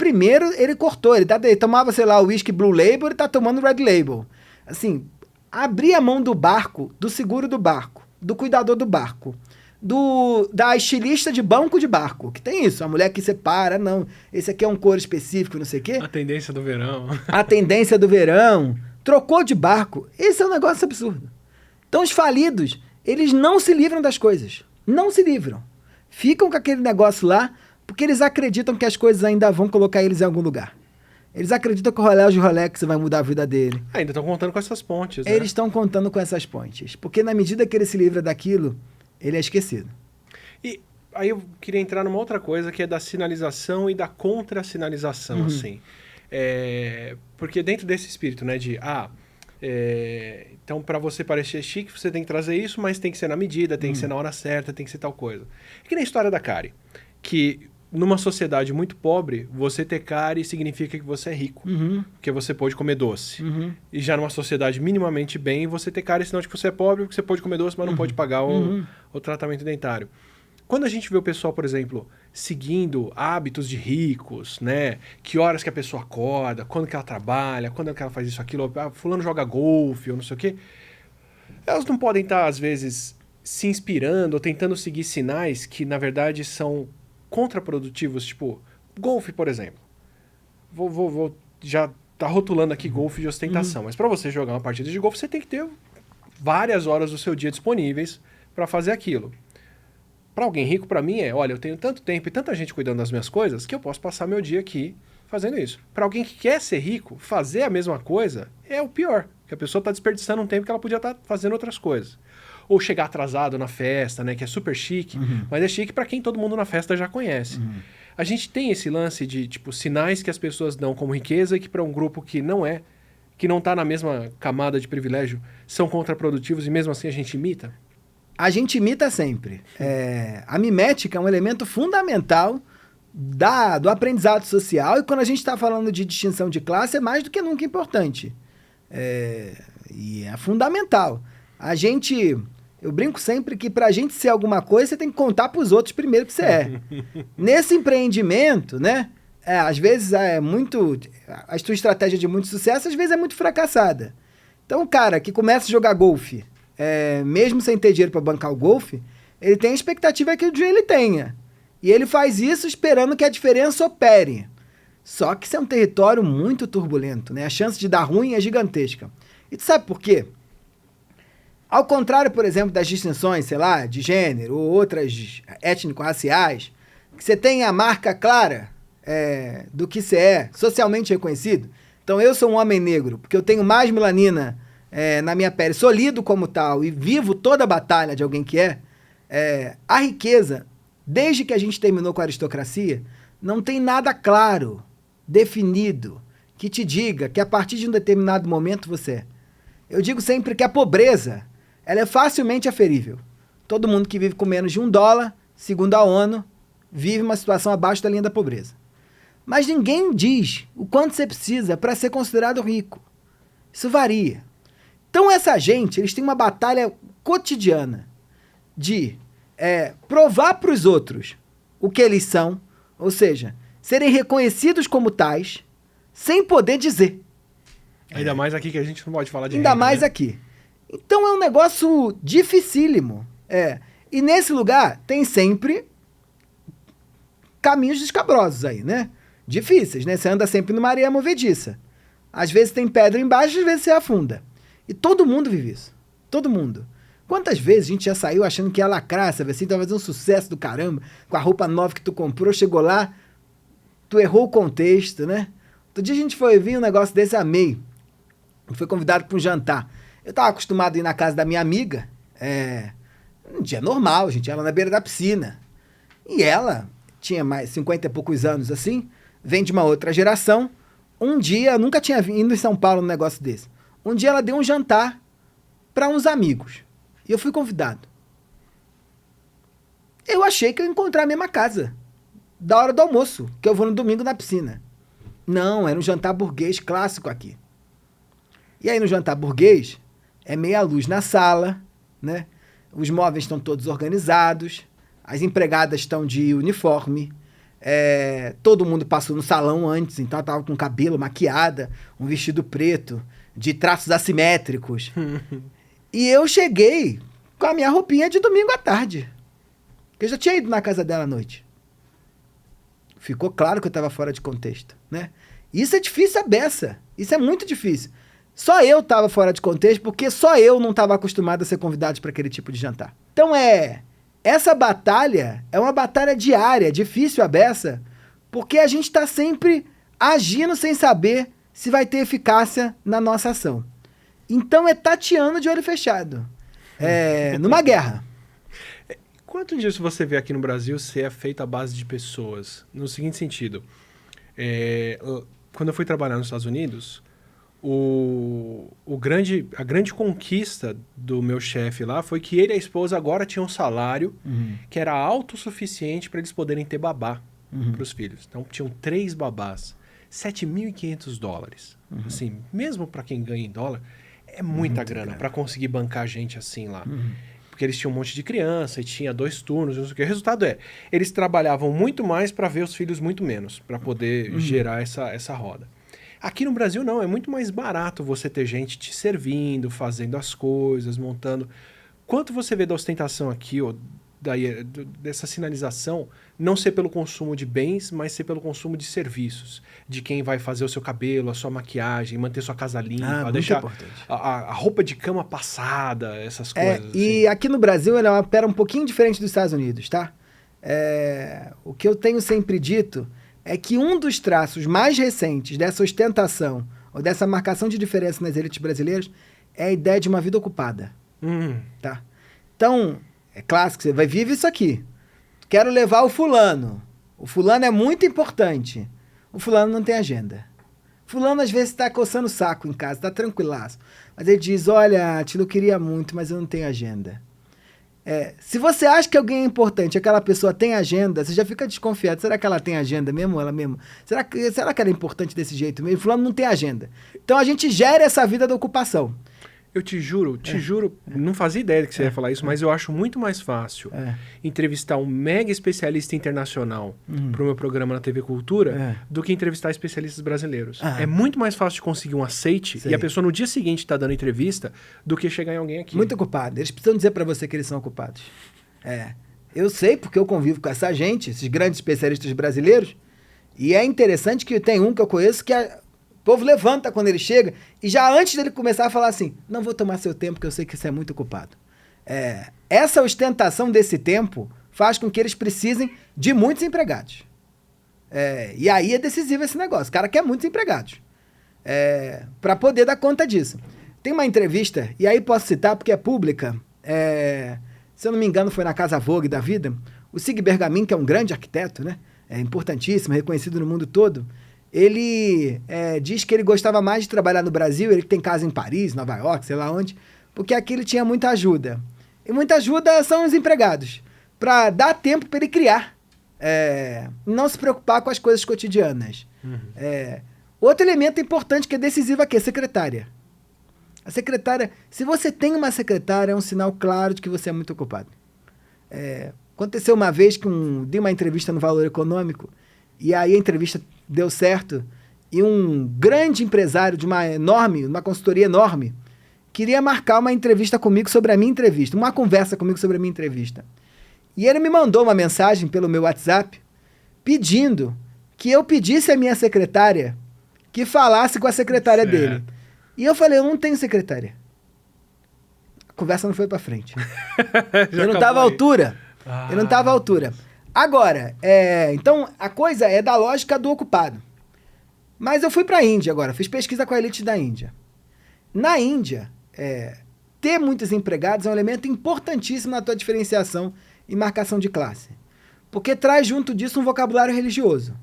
cortou. Ele tomava, sei lá, o whisky Blue Label, ele tá tomando Red Label. Assim, abrir a mão do barco, do seguro do barco, do cuidador do barco, da estilista de banco de barco, que tem isso, a mulher que separa, não, esse aqui é um cor específico, não sei o quê. A tendência do verão. A tendência do verão. Trocou de barco. Esse é um negócio absurdo. Então os falidos, eles não se livram das coisas. Não se livram. Ficam com aquele negócio lá, porque eles acreditam que as coisas ainda vão colocar eles em algum lugar. Eles acreditam que o relógio Rolex vai mudar a vida dele. Ainda estão contando com essas pontes, né? Eles estão contando com essas pontes. Porque na medida que ele se livra daquilo, ele é esquecido. E aí eu queria entrar numa outra coisa, que é da sinalização e da contra-sinalização, assim. Porque dentro desse espírito, né, então para você parecer chique, você tem que trazer isso, mas tem que ser na medida, tem que ser na hora certa, tem que ser tal coisa. É que nem a história da cárie, que numa sociedade muito pobre, você ter cárie significa que você é rico, porque você pode comer doce. E já numa sociedade minimamente bem, você ter cárie é sinal de que você é pobre, porque você pode comer doce, mas não pode pagar o tratamento dentário. Quando a gente vê o pessoal, por exemplo, seguindo hábitos de ricos, né? Que horas que a pessoa acorda, quando que ela trabalha, quando que ela faz isso, aquilo, fulano joga golfe ou não sei o quê. Elas não podem estar, às vezes, se inspirando ou tentando seguir sinais que, na verdade, são contraprodutivos, tipo, golfe, por exemplo. Vou já tá rotulando aqui golfe de ostentação, mas para você jogar uma partida de golfe, você tem que ter várias horas do seu dia disponíveis para fazer aquilo. Para alguém rico, para mim, olha, eu tenho tanto tempo e tanta gente cuidando das minhas coisas que eu posso passar meu dia aqui fazendo isso. Para alguém que quer ser rico, fazer a mesma coisa é o pior, porque a pessoa está desperdiçando um tempo que ela podia estar fazendo outras coisas. Ou chegar atrasado na festa, né, que é super chique, mas é chique para quem todo mundo na festa já conhece. A gente tem esse lance de, tipo, sinais que as pessoas dão como riqueza e que para um grupo que não está na mesma camada de privilégio, são contraprodutivos e mesmo assim a gente imita? A gente imita sempre. A mimética é um elemento fundamental do aprendizado social, e quando a gente está falando de distinção de classe, é mais do que nunca importante. E é fundamental. Eu brinco sempre que para a gente ser alguma coisa, você tem que contar para os outros primeiro que você é. Nesse empreendimento, né? Às vezes a tua estratégia de muito sucesso, às vezes é muito fracassada. Então, o cara que começa a jogar golfe, mesmo sem ter dinheiro para bancar o golfe, ele tem a expectativa que o dia ele tenha. E ele faz isso esperando que a diferença opere. Só que isso é um território muito turbulento, né? A chance de dar ruim é gigantesca. E tu sabe por quê? Ao contrário, por exemplo, das distinções, sei lá, de gênero ou outras étnico-raciais, que você tem a marca clara do que você é, socialmente reconhecido. Então, eu sou um homem negro, porque eu tenho mais melanina na minha pele, sou lido como tal e vivo toda a batalha de alguém que a riqueza, desde que a gente terminou com a aristocracia, não tem nada claro, definido, que te diga que a partir de um determinado momento você é. Eu digo sempre que a pobreza, ela é facilmente aferível. Todo mundo que vive com menos de $1, segundo a ONU, vive uma situação abaixo da linha da pobreza. Mas ninguém diz o quanto você precisa para ser considerado rico. Isso varia. Então essa gente, eles têm uma batalha cotidiana de provar para os outros o que eles são, ou seja, serem reconhecidos como tais, sem poder dizer. Ainda mais aqui que a gente não pode falar de Ainda renda, mais né? aqui. Então é um negócio dificílimo. E nesse lugar tem sempre caminhos escabrosos aí, né? Difíceis, né? Você anda sempre numa areia movediça. Às vezes tem pedra embaixo, às vezes você afunda. E todo mundo vive isso. Todo mundo. Quantas vezes a gente já saiu achando que ia lacrar, sabe assim? Tava fazendo um sucesso do caramba, com a roupa nova que tu comprou, chegou lá, tu errou o contexto, né? Outro dia a gente foi ver um negócio desse, amei. Foi convidado para um jantar. Eu estava acostumado a ir na casa da minha amiga, um dia normal, a gente ia lá na beira da piscina. E ela tinha mais 50 e poucos anos assim, vem de uma outra geração. Um dia, eu nunca tinha ido em São Paulo num negócio desse. Um dia ela deu um jantar para uns amigos. E eu fui convidado. achei que eu ia encontrar a mesma casa da hora do almoço, que eu vou no domingo na piscina. Não, era um jantar burguês clássico aqui. E aí no jantar burguês, é meia luz na sala, né? Os móveis estão todos organizados, as empregadas estão de uniforme, todo mundo passou no salão antes, então ela estava com cabelo, maquiada, um vestido preto, de traços assimétricos. E eu cheguei com a minha roupinha de domingo à tarde. Eu já tinha ido na casa dela à noite. Ficou claro que eu estava fora de contexto, né? Isso é difícil a beça. Isso é muito difícil. Só eu estava fora de contexto porque só eu não estava acostumado a ser convidado para aquele tipo de jantar. Então essa batalha é uma batalha diária, difícil a beça, porque a gente está sempre agindo sem saber se vai ter eficácia na nossa ação. Então é tateando de olho fechado. Numa guerra. Quanto disso você vê aqui no Brasil ser é feito à base de pessoas? No seguinte sentido, quando eu fui trabalhar nos Estados Unidos, a grande conquista do meu chefe lá foi que ele e a esposa agora tinham um salário que era autossuficiente para eles poderem ter babá para os filhos. Então tinham 3 babás, $7.500. Assim, mesmo para quem ganha em dólar, é muita grana para conseguir bancar gente assim lá. Porque eles tinham um monte de criança e tinha 2 turnos, não sei o que. O resultado eles trabalhavam muito mais para ver os filhos muito menos, para poder gerar essa roda. Aqui no Brasil não, é muito mais barato você ter gente te servindo, fazendo as coisas, montando. Quanto você vê da ostentação aqui, ou dessa sinalização, não ser pelo consumo de bens, mas ser pelo consumo de serviços, de quem vai fazer o seu cabelo, a sua maquiagem, manter sua casa limpa, deixar a roupa de cama passada, essas coisas. E aqui no Brasil ela opera um pouquinho diferente dos Estados Unidos, tá? O que eu tenho sempre dito é que um dos traços mais recentes dessa ostentação ou dessa marcação de diferença nas elites brasileiras é a ideia de uma vida ocupada. Tá? Então, é clássico, você vai viver isso aqui. Quero levar o fulano. O fulano é muito importante. O fulano não tem agenda. Fulano às vezes está coçando o saco em casa, está tranquilaço. Mas ele diz, olha, Tilo, eu queria muito, mas eu não tenho agenda. Se você acha que alguém é importante, aquela pessoa tem agenda, você já fica desconfiado. Será que ela tem agenda mesmo? Ela mesmo? Será que ela é importante desse jeito mesmo? Fulano não tem agenda. Então a gente gera essa vida da ocupação. Eu te juro, não fazia ideia que você ia falar isso, mas eu acho muito mais fácil entrevistar um mega especialista internacional para o meu programa na TV Cultura do que entrevistar especialistas brasileiros. É muito mais fácil de conseguir um aceite e a pessoa no dia seguinte está dando entrevista do que chegar em alguém aqui. Muito ocupado. Eles precisam dizer para você que eles são ocupados. Eu sei porque eu convivo com essa gente, esses grandes especialistas brasileiros, e é interessante que tem um que eu conheço que o povo levanta quando ele chega e já antes dele começar a falar assim, não vou tomar seu tempo porque eu sei que você é muito ocupado. Essa ostentação desse tempo faz com que eles precisem de muitos empregados. E aí é decisivo esse negócio. O cara quer muitos empregados para poder dar conta disso. Tem uma entrevista, e aí posso citar porque é pública, se eu não me engano foi na Casa Vogue da vida, o Sig Bergamin, que é um grande arquiteto, né? Importantíssimo, reconhecido no mundo todo, ele diz que ele gostava mais de trabalhar no Brasil, ele tem casa em Paris, Nova York, sei lá onde, porque aqui ele tinha muita ajuda. E muita ajuda são os empregados, para dar tempo para ele criar, não se preocupar com as coisas cotidianas. Outro elemento importante que é decisivo aqui é a secretária. A secretária, se você tem uma secretária, é um sinal claro de que você é muito ocupado. Aconteceu uma vez que dei uma entrevista no Valor Econômico, e aí a entrevista deu certo, e um grande empresário de uma consultoria enorme, queria marcar uma entrevista comigo sobre a minha entrevista, uma conversa comigo sobre a minha entrevista. E ele me mandou uma mensagem pelo meu WhatsApp, pedindo que eu pedisse à minha secretária que falasse com a secretária dele. E eu falei, eu não tenho secretária. A conversa não foi pra frente. Eu não estava à altura. Eu não estava à altura. Agora, então a coisa é da lógica do ocupado. Mas eu fui para a Índia agora, fiz pesquisa com a elite da Índia. Na Índia, ter muitos empregados é um elemento importantíssimo na tua diferenciação e marcação de classe. Porque traz junto disso um vocabulário religioso.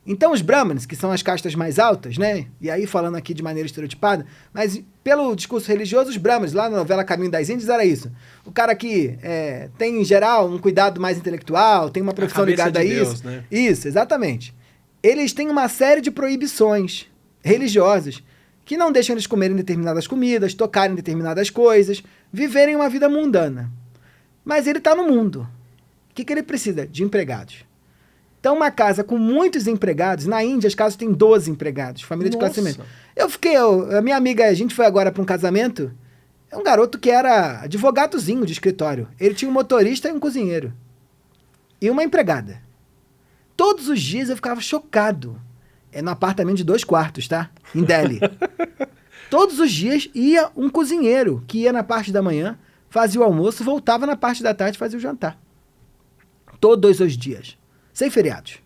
Então os brahmanes, que são as castas mais altas, né? E aí falando aqui de maneira estereotipada, mas pelo discurso religioso, os brahmanes, lá na novela Caminho das Índias, era isso. O cara que tem, em geral, um cuidado mais intelectual, tem uma profissão ligada a isso. Deus, né? Isso, exatamente. Eles têm uma série de proibições religiosas que não deixam eles comerem determinadas comidas, tocarem determinadas coisas, viverem uma vida mundana. Mas ele está no mundo. O que ele precisa? De empregados. Então, uma casa com muitos empregados, na Índia as casas têm 12 empregados, família de classe média. A minha amiga, a gente foi agora para um casamento, é um garoto que era advogadozinho de escritório. Ele tinha um motorista e um cozinheiro. E uma empregada. Todos os dias eu ficava chocado. É no apartamento de 2 quartos, tá? Em Delhi. Todos os dias ia um cozinheiro, que ia na parte da manhã, fazia o almoço, voltava na parte da tarde e fazia o jantar. Todos os dias. Sem feriados.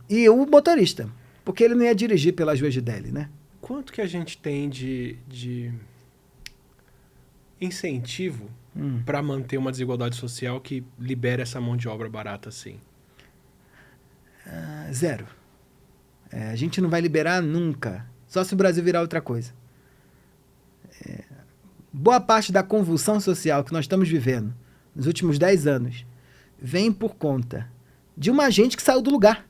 E o motorista, porque ele não ia dirigir pelas ruas de Delhi, né? Quanto que a gente tem de incentivo para manter uma desigualdade social que libera essa mão de obra barata assim? Zero. A gente não vai liberar nunca. Só se o Brasil virar outra coisa. Boa parte da convulsão social que nós estamos vivendo nos últimos 10 anos vem por conta de uma gente que saiu do lugar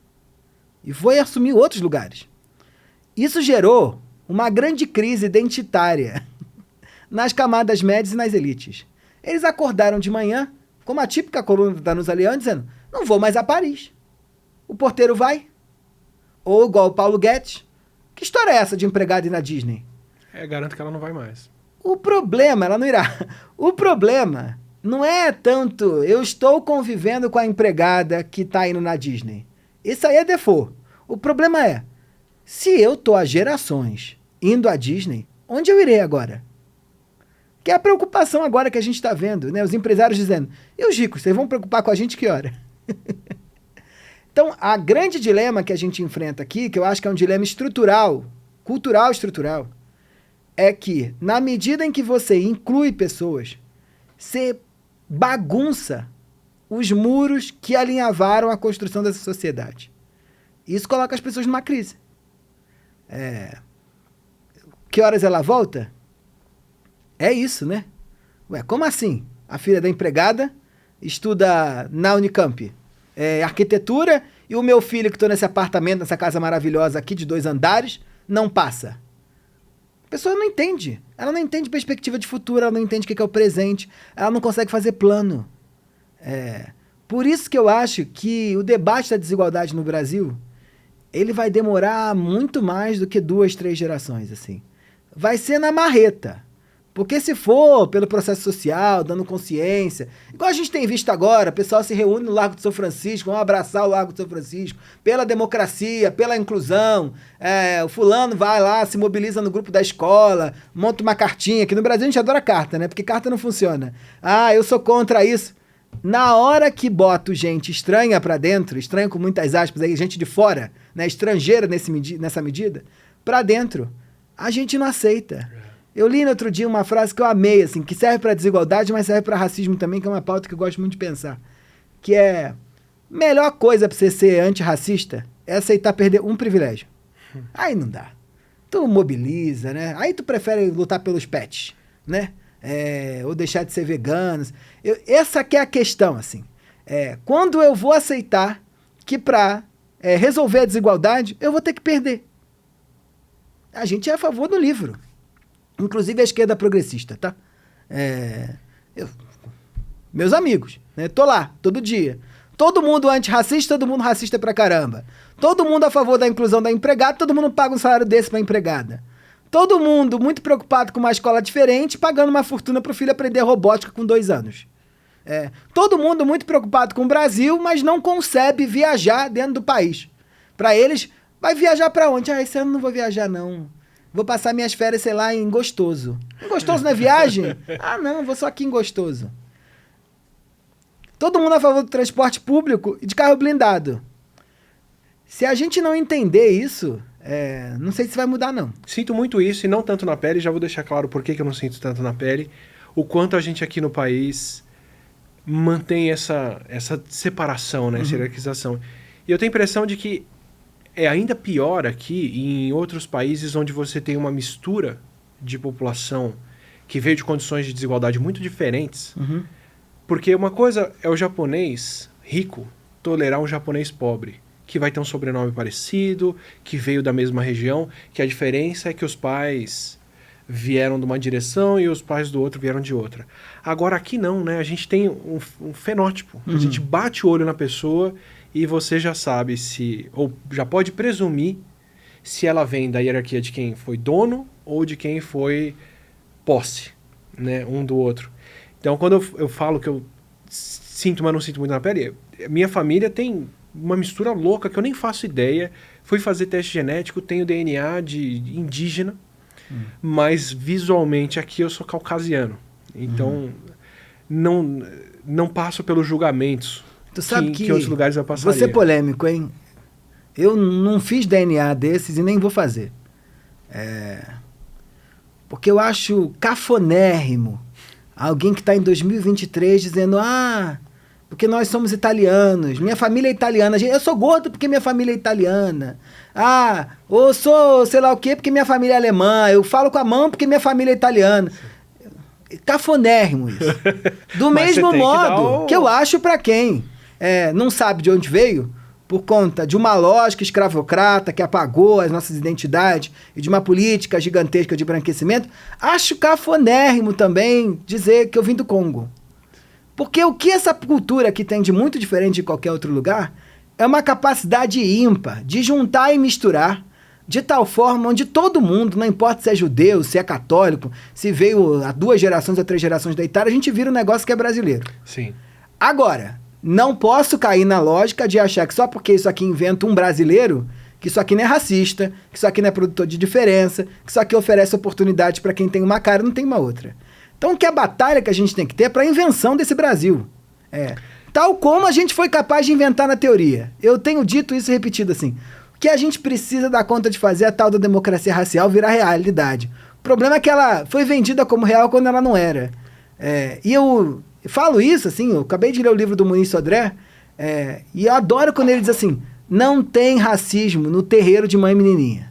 e foi assumir outros lugares. Isso gerou uma grande crise identitária nas camadas médias e nas elites. Eles acordaram de manhã, como a típica coluna da Danusa Leão, dizendo: não vou mais a Paris. O porteiro vai. Ou igual o Paulo Guedes. Que história é essa de empregado ir na Disney? Garanto que ela não vai mais. O problema, ela não irá. O problema não é tanto eu estou convivendo com a empregada que está indo na Disney. Isso aí é default. O problema é, se eu estou há gerações indo à Disney, onde eu irei agora? Que é a preocupação agora que a gente está vendo, né? Os empresários dizendo: e os ricos, vocês vão preocupar com a gente que hora? Então, a grande dilema que a gente enfrenta aqui, que eu acho que é um dilema estrutural, cultural estrutural, é que, na medida em que você inclui pessoas, você bagunça os muros que alinhavaram a construção dessa sociedade. Isso coloca as pessoas numa crise. Que horas ela volta? É isso, né? Ué, como assim? A filha da empregada estuda na Unicamp arquitetura e o meu filho que estou nesse apartamento, nessa casa maravilhosa aqui de 2 andares, não passa. A pessoa não entende. Ela não entende perspectiva de futuro, ela não entende o que é o presente, ela não consegue fazer plano. Por isso que eu acho que o debate da desigualdade no Brasil, ele vai demorar muito mais do que 2, 3 gerações, assim. Vai ser na marreta. Porque se for pelo processo social, dando consciência, igual a gente tem visto agora, o pessoal se reúne no Largo do São Francisco, vão abraçar o Largo do São Francisco, pela democracia, pela inclusão, o fulano vai lá, se mobiliza no grupo da escola, monta uma cartinha, que no Brasil a gente adora carta, né? Porque carta não funciona. Eu sou contra isso. Na hora que boto gente estranha pra dentro, estranha com muitas aspas aí, gente de fora, né, estrangeira nessa medida, pra dentro, a gente não aceita. Eu li no outro dia uma frase que eu amei, assim, que serve pra desigualdade, mas serve pra racismo também, que é uma pauta que eu gosto muito de pensar. Que é, melhor coisa pra você ser antirracista é aceitar perder um privilégio. Aí não dá. Tu mobiliza, né? Aí tu prefere lutar pelos pets, né? Ou deixar de ser veganos. Essa que é a questão, assim. Quando eu vou aceitar que pra resolver a desigualdade, eu vou ter que perder. A gente é a favor do livro. Inclusive a esquerda progressista, tá? Meus amigos, né? Tô lá, todo dia. Todo mundo antirracista, todo mundo racista pra caramba. Todo mundo a favor da inclusão da empregada, todo mundo paga um salário desse pra empregada. Todo mundo muito preocupado com uma escola diferente, pagando uma fortuna pro filho aprender robótica com 2 anos. Todo mundo muito preocupado com o Brasil, mas não concebe viajar dentro do país. Pra eles, vai viajar pra onde? Esse ano não vou viajar, não. Vou passar minhas férias, sei lá, em Gostoso. Em Gostoso não é viagem? Não, vou só aqui em Gostoso. Todo mundo a favor do transporte público e de carro blindado. Se a gente não entender isso, não sei se vai mudar, não. Sinto muito isso, e não tanto na pele, já vou deixar claro por que eu não sinto tanto na pele, o quanto a gente aqui no país mantém essa separação, né, essa hierarquização. E eu tenho a impressão de que É ainda pior aqui e em outros países onde você tem uma mistura de população que veio de condições de desigualdade muito diferentes. Uhum. Porque uma coisa é o japonês rico tolerar um japonês pobre, que vai ter um sobrenome parecido, que veio da mesma região, que a diferença é que os pais vieram de uma direção e os pais do outro vieram de outra. Agora aqui não, né? A gente tem um fenótipo. A gente bate o olho na pessoa e você já sabe se, ou já pode presumir se ela vem da hierarquia de quem foi dono ou de quem foi posse, né? Um do outro. Então, quando eu falo que eu sinto, mas não sinto muito na pele, minha família tem uma mistura louca que eu nem faço ideia. Fui fazer teste genético, tenho DNA de indígena, mas visualmente aqui eu sou caucasiano. Então, não passo pelos julgamentos Tu sabe que outros lugares eu passaria. Vou ser polêmico, hein? Eu não fiz DNA desses e nem vou fazer. Porque eu acho cafonérrimo alguém que está em 2023 dizendo porque nós somos italianos, minha família é italiana, eu sou gordo porque minha família é italiana, ou sou sei lá o quê porque minha família é alemã, eu falo com a mão porque minha família é italiana. Cafonérrimo isso. Do mesmo modo que eu acho para quem não sabe de onde veio, por conta de uma lógica escravocrata que apagou as nossas identidades e de uma política gigantesca de branquecimento, acho cafonérrimo também dizer que eu vim do Congo. Porque o que essa cultura aqui tem de muito diferente de qualquer outro lugar é uma capacidade ímpar de juntar e misturar de tal forma onde todo mundo, não importa se é judeu, se é católico, se veio há 2 gerações ou 3 gerações da Itália, a gente vira um negócio que é brasileiro. Sim. Agora, não posso cair na lógica de achar que só porque isso aqui inventa um brasileiro, que isso aqui não é racista, que isso aqui não é produtor de diferença, que isso aqui oferece oportunidade para quem tem uma cara e não tem uma outra. Então, que a batalha que a gente tem que ter é para a invenção desse Brasil. Tal como a gente foi capaz de inventar na teoria. Eu tenho dito isso e repetido assim. O que a gente precisa dar conta de fazer é a tal da democracia racial virar realidade. O problema é que ela foi vendida como real quando ela não era. E eu falo isso, assim, eu acabei de ler o livro do Muniz Sodré, e eu adoro quando ele diz assim, não tem racismo no terreiro de mãe menininha.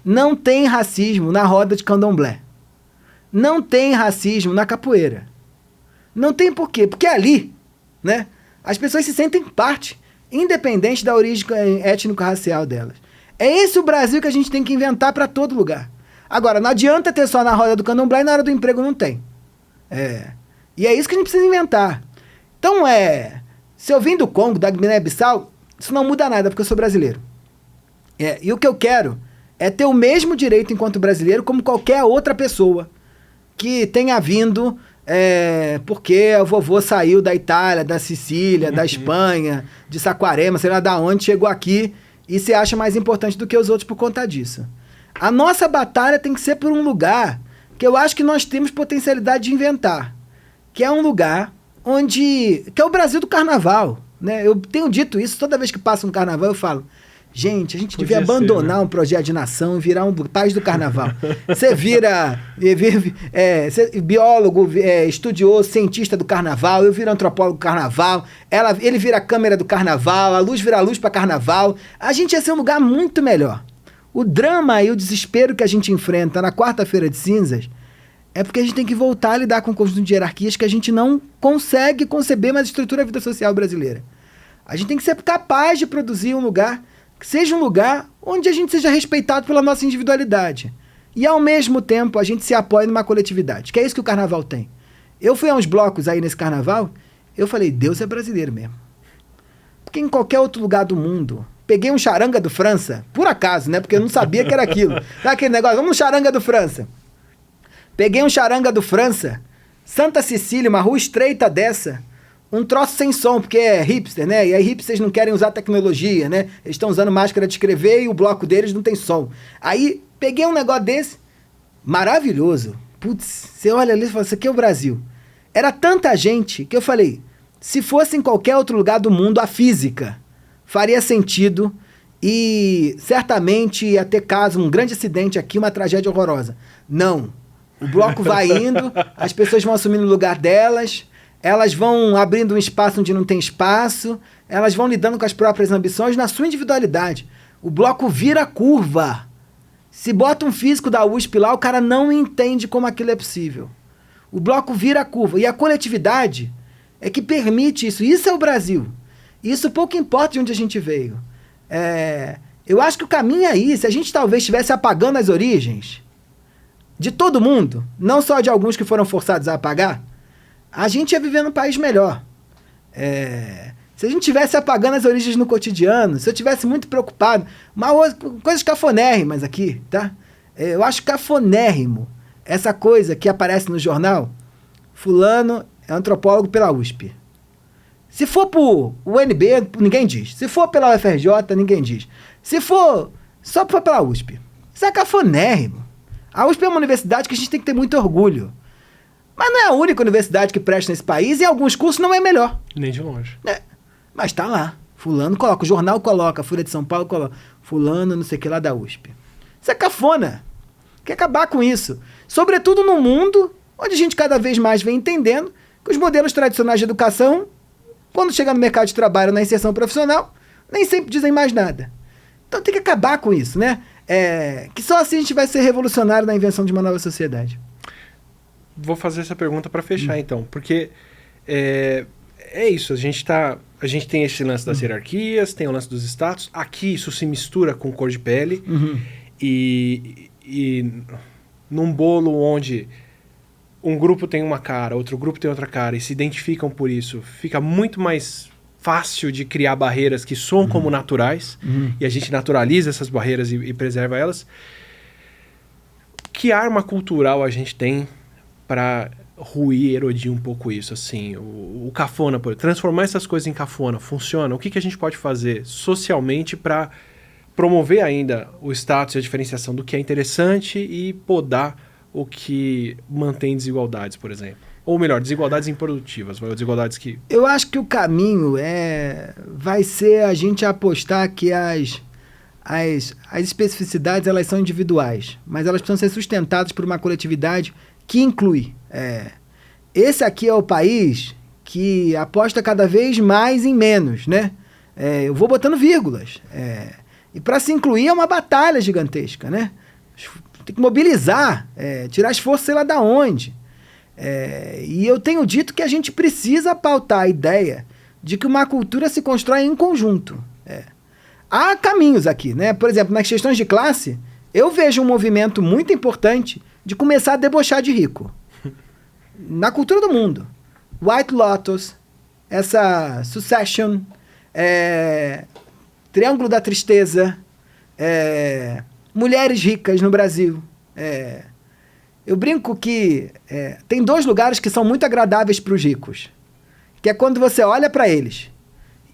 Não tem racismo na roda de candomblé. Não tem racismo na capoeira. Não tem por quê? Porque ali, né, as pessoas se sentem parte, independente da origem étnico-racial delas. É esse o Brasil que a gente tem que inventar para todo lugar. Agora, não adianta ter só na roda do candomblé e na hora do emprego não tem. E é isso que a gente precisa inventar. Então, se eu vim do Congo, da Guiné-Bissau, isso não muda nada, porque eu sou brasileiro. E o que eu quero é ter o mesmo direito enquanto brasileiro como qualquer outra pessoa que tenha vindo porque o vovô saiu da Itália, da Sicília, da Espanha, de Saquarema, sei lá da onde, chegou aqui e se acha mais importante do que os outros por conta disso. A nossa batalha tem que ser por um lugar que eu acho que nós temos potencialidade de inventar, que é um lugar que é o Brasil do carnaval, né? Eu tenho dito isso, toda vez que passa um carnaval eu falo, gente, a gente devia abandonar um projeto de nação e virar um país do carnaval. Você vira biólogo, estudioso, cientista do carnaval, eu viro antropólogo do carnaval, ele vira a câmera do carnaval, a luz vira a luz para carnaval. A gente ia ser um lugar muito melhor. O drama e o desespero que a gente enfrenta na quarta-feira de cinzas é porque a gente tem que voltar a lidar com um conjunto de hierarquias que a gente não consegue conceber mais estrutura da vida social brasileira. A gente tem que ser capaz de produzir um lugar que seja um lugar onde a gente seja respeitado pela nossa individualidade. E, ao mesmo tempo, a gente se apoia numa coletividade, que é isso que o carnaval tem. Eu fui a uns blocos aí nesse carnaval, eu falei, Deus é brasileiro mesmo. Porque em qualquer outro lugar do mundo, peguei um charanga do França, por acaso, né? Porque eu não sabia que era aquilo. Sabe aquele negócio? Vamos no charanga do França. Peguei um charanga do França, Santa Cecília, uma rua estreita dessa, um troço sem som, porque é hipster, né? E aí hipsters não querem usar tecnologia, né? Eles estão usando máscara de escrever e o bloco deles não tem som. Aí peguei um negócio desse, maravilhoso. Putz, você olha ali e fala, isso aqui é o Brasil. Era tanta gente que eu falei, se fosse em qualquer outro lugar do mundo, a física faria sentido e certamente ia ter caso, um grande acidente aqui, uma tragédia horrorosa. Não. O bloco vai indo, as pessoas vão assumindo o lugar delas, elas vão abrindo um espaço onde não tem espaço, elas vão lidando com as próprias ambições na sua individualidade. O bloco vira curva. Se bota um físico da USP lá, o cara não entende como aquilo é possível. O bloco vira curva. E a coletividade é que permite isso. Isso é o Brasil. Isso pouco importa de onde a gente veio. Eu acho que o caminho é isso. Se a gente talvez estivesse apagando as origens de todo mundo, não só de alguns que foram forçados a apagar, a gente ia viver num país melhor. Se a gente estivesse apagando as origens no cotidiano, se eu estivesse muito preocupado, coisas cafonérrimas aqui, tá? Eu acho cafonérrimo essa coisa que aparece no jornal, fulano é antropólogo pela USP. Se for por UNB, ninguém diz. Se for pela UFRJ, ninguém diz. Se for só pela USP. Isso é cafonérrimo. A USP é uma universidade que a gente tem que ter muito orgulho. Mas não é a única universidade que presta nesse país e em alguns cursos não é melhor. Nem de longe. Mas tá lá. Fulano coloca, o jornal coloca, a Folha de São Paulo coloca. Fulano não sei o que lá da USP. Isso é cafona. Quer acabar com isso. Sobretudo num mundo onde a gente cada vez mais vem entendendo que os modelos tradicionais de educação, quando chega no mercado de trabalho, na inserção profissional, nem sempre dizem mais nada. Então tem que acabar com isso, né? Que só assim a gente vai ser revolucionário na invenção de uma nova sociedade. Vou fazer essa pergunta para fechar, então. Porque é isso, a gente tem esse lance das hierarquias, tem o lance dos status. Aqui isso se mistura com cor de pele. E num bolo onde um grupo tem uma cara, outro grupo tem outra cara e se identificam por isso, fica muito mais fácil de criar barreiras que soam como naturais e a gente naturaliza essas barreiras e preserva elas. Que arma cultural a gente tem para ruir, erodir um pouco isso? Assim, o cafona, transformar essas coisas em cafona, funciona? O que a gente pode fazer socialmente para promover ainda o status e a diferenciação do que é interessante e podar o que mantém desigualdades, por exemplo? Ou melhor, desigualdades improdutivas, desigualdades que... Eu acho que o caminho vai ser a gente apostar que as especificidades elas são individuais, mas elas precisam ser sustentadas por uma coletividade que inclui. Esse aqui é o país que aposta cada vez mais em menos, né? Eu vou botando vírgulas. E para se incluir é uma batalha gigantesca, né? Tem que mobilizar, tirar esforço sei lá da onde. E eu tenho dito que a gente precisa pautar a ideia de que uma cultura se constrói em conjunto. Há caminhos aqui, né? Por exemplo, nas questões de classe, eu vejo um movimento muito importante de começar a debochar de rico. Na cultura do mundo. White Lotus, essa Succession, Triângulo da Tristeza, mulheres ricas no Brasil. Eu brinco que tem 2 lugares que são muito agradáveis para os ricos. Que é quando você olha para eles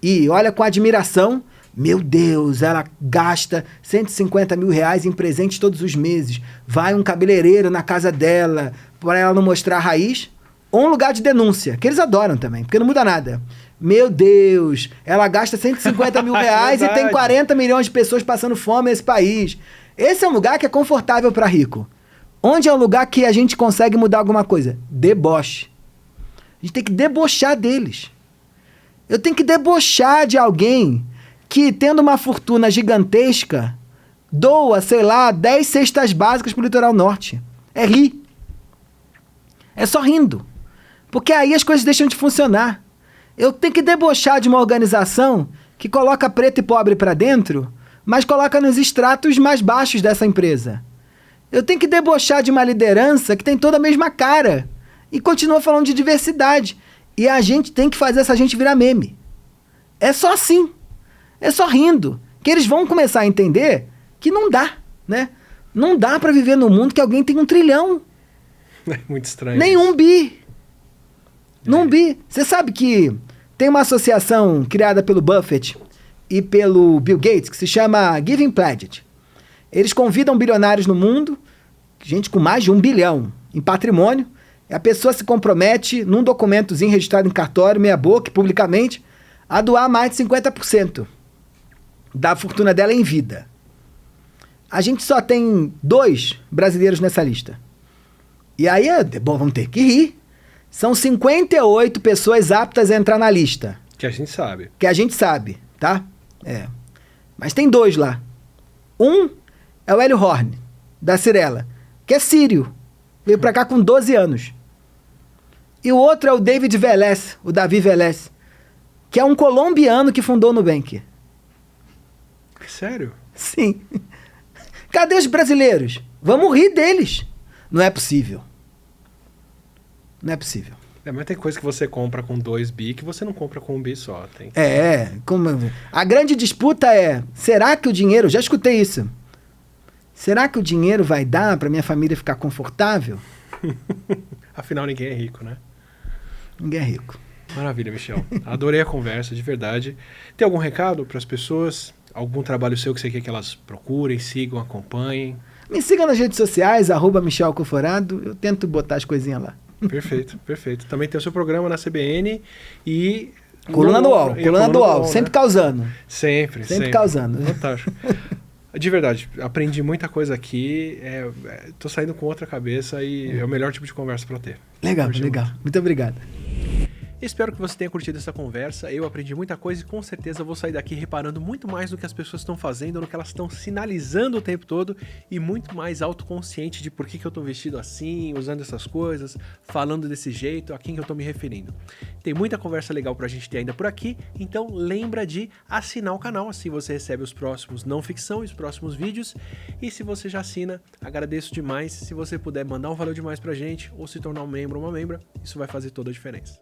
e olha com admiração. Meu Deus, ela gasta 150 mil reais em presentes todos os meses. Vai um cabeleireiro na casa dela para ela não mostrar a raiz. Ou um lugar de denúncia, que eles adoram também, porque não muda nada. Meu Deus, ela gasta 150 mil reais e tem 40 milhões de pessoas passando fome nesse país. Esse é um lugar que é confortável para rico. Onde é um lugar que a gente consegue mudar alguma coisa? Deboche. A gente tem que debochar deles. Eu tenho que debochar de alguém que, tendo uma fortuna gigantesca, doa, sei lá, 10 cestas básicas para o litoral norte. Rir. É só rindo. Porque aí as coisas deixam de funcionar. Eu tenho que debochar de uma organização que coloca preto e pobre para dentro, mas coloca nos estratos mais baixos dessa empresa. Eu tenho que debochar de uma liderança que tem toda a mesma cara e continua falando de diversidade. E a gente tem que fazer essa gente virar meme. É só assim. É só rindo. Que eles vão começar a entender que não dá, né? Não dá para viver num mundo que alguém tem 1 trilhão. É muito estranho. Nenhum bi. Num bi. Você sabe que tem uma associação criada pelo Buffett e pelo Bill Gates que se chama Giving Pledge. Eles convidam bilionários no mundo, gente com mais de 1 bilhão em patrimônio, e a pessoa se compromete num documentozinho registrado em cartório, meia boca, publicamente, a doar mais de 50% da fortuna dela em vida. A gente só tem 2 brasileiros nessa lista. E aí, bom, vamos ter que rir. São 58 pessoas aptas a entrar na lista. Que a gente sabe. Que a gente sabe, tá? Mas tem 2 lá. Um é o Hélio Horn, da Cirela, que é sírio. Veio pra cá com 12 anos. E o outro é o David Velez, o Davi Velez, que é um colombiano que fundou o Nubank. Sério? Sim. Cadê os brasileiros? Vamos rir deles. Não é possível. Não é possível. Mas tem coisa que você compra com 2 bi que você não compra com 1 bi só. Tem... A grande disputa é, será que o dinheiro... Já escutei isso. Será que o dinheiro vai dar para minha família ficar confortável? Afinal, ninguém é rico, né? Ninguém é rico. Maravilha, Michel. Adorei a conversa, de verdade. Tem algum recado para as pessoas? Algum trabalho seu que você quer que elas procurem, sigam, acompanhem? Me siga nas redes sociais, @Michel Coforado. Eu tento botar as coisinhas lá. Perfeito, perfeito. Também tem o seu programa na CBN e... Coluna do UOL, coluna do UOL, sempre né? causando. Sempre. Causando. Fantástico. De verdade, aprendi muita coisa aqui, tô saindo com outra cabeça e é o melhor tipo de conversa para ter. Legal. Muito obrigado. Espero que você tenha curtido essa conversa. Eu aprendi muita coisa e com certeza vou sair daqui reparando muito mais no que as pessoas estão fazendo, no que elas estão sinalizando o tempo todo e muito mais autoconsciente de por que eu tô vestido assim, usando essas coisas, falando desse jeito, a quem que eu tô me referindo. Tem muita conversa legal pra gente ter ainda por aqui, então lembra de assinar o canal, assim você recebe os próximos Não Ficção e os próximos vídeos. E se você já assina, agradeço demais. Se você puder mandar um valeu demais pra gente ou se tornar um membro ou uma membra, isso vai fazer toda a diferença.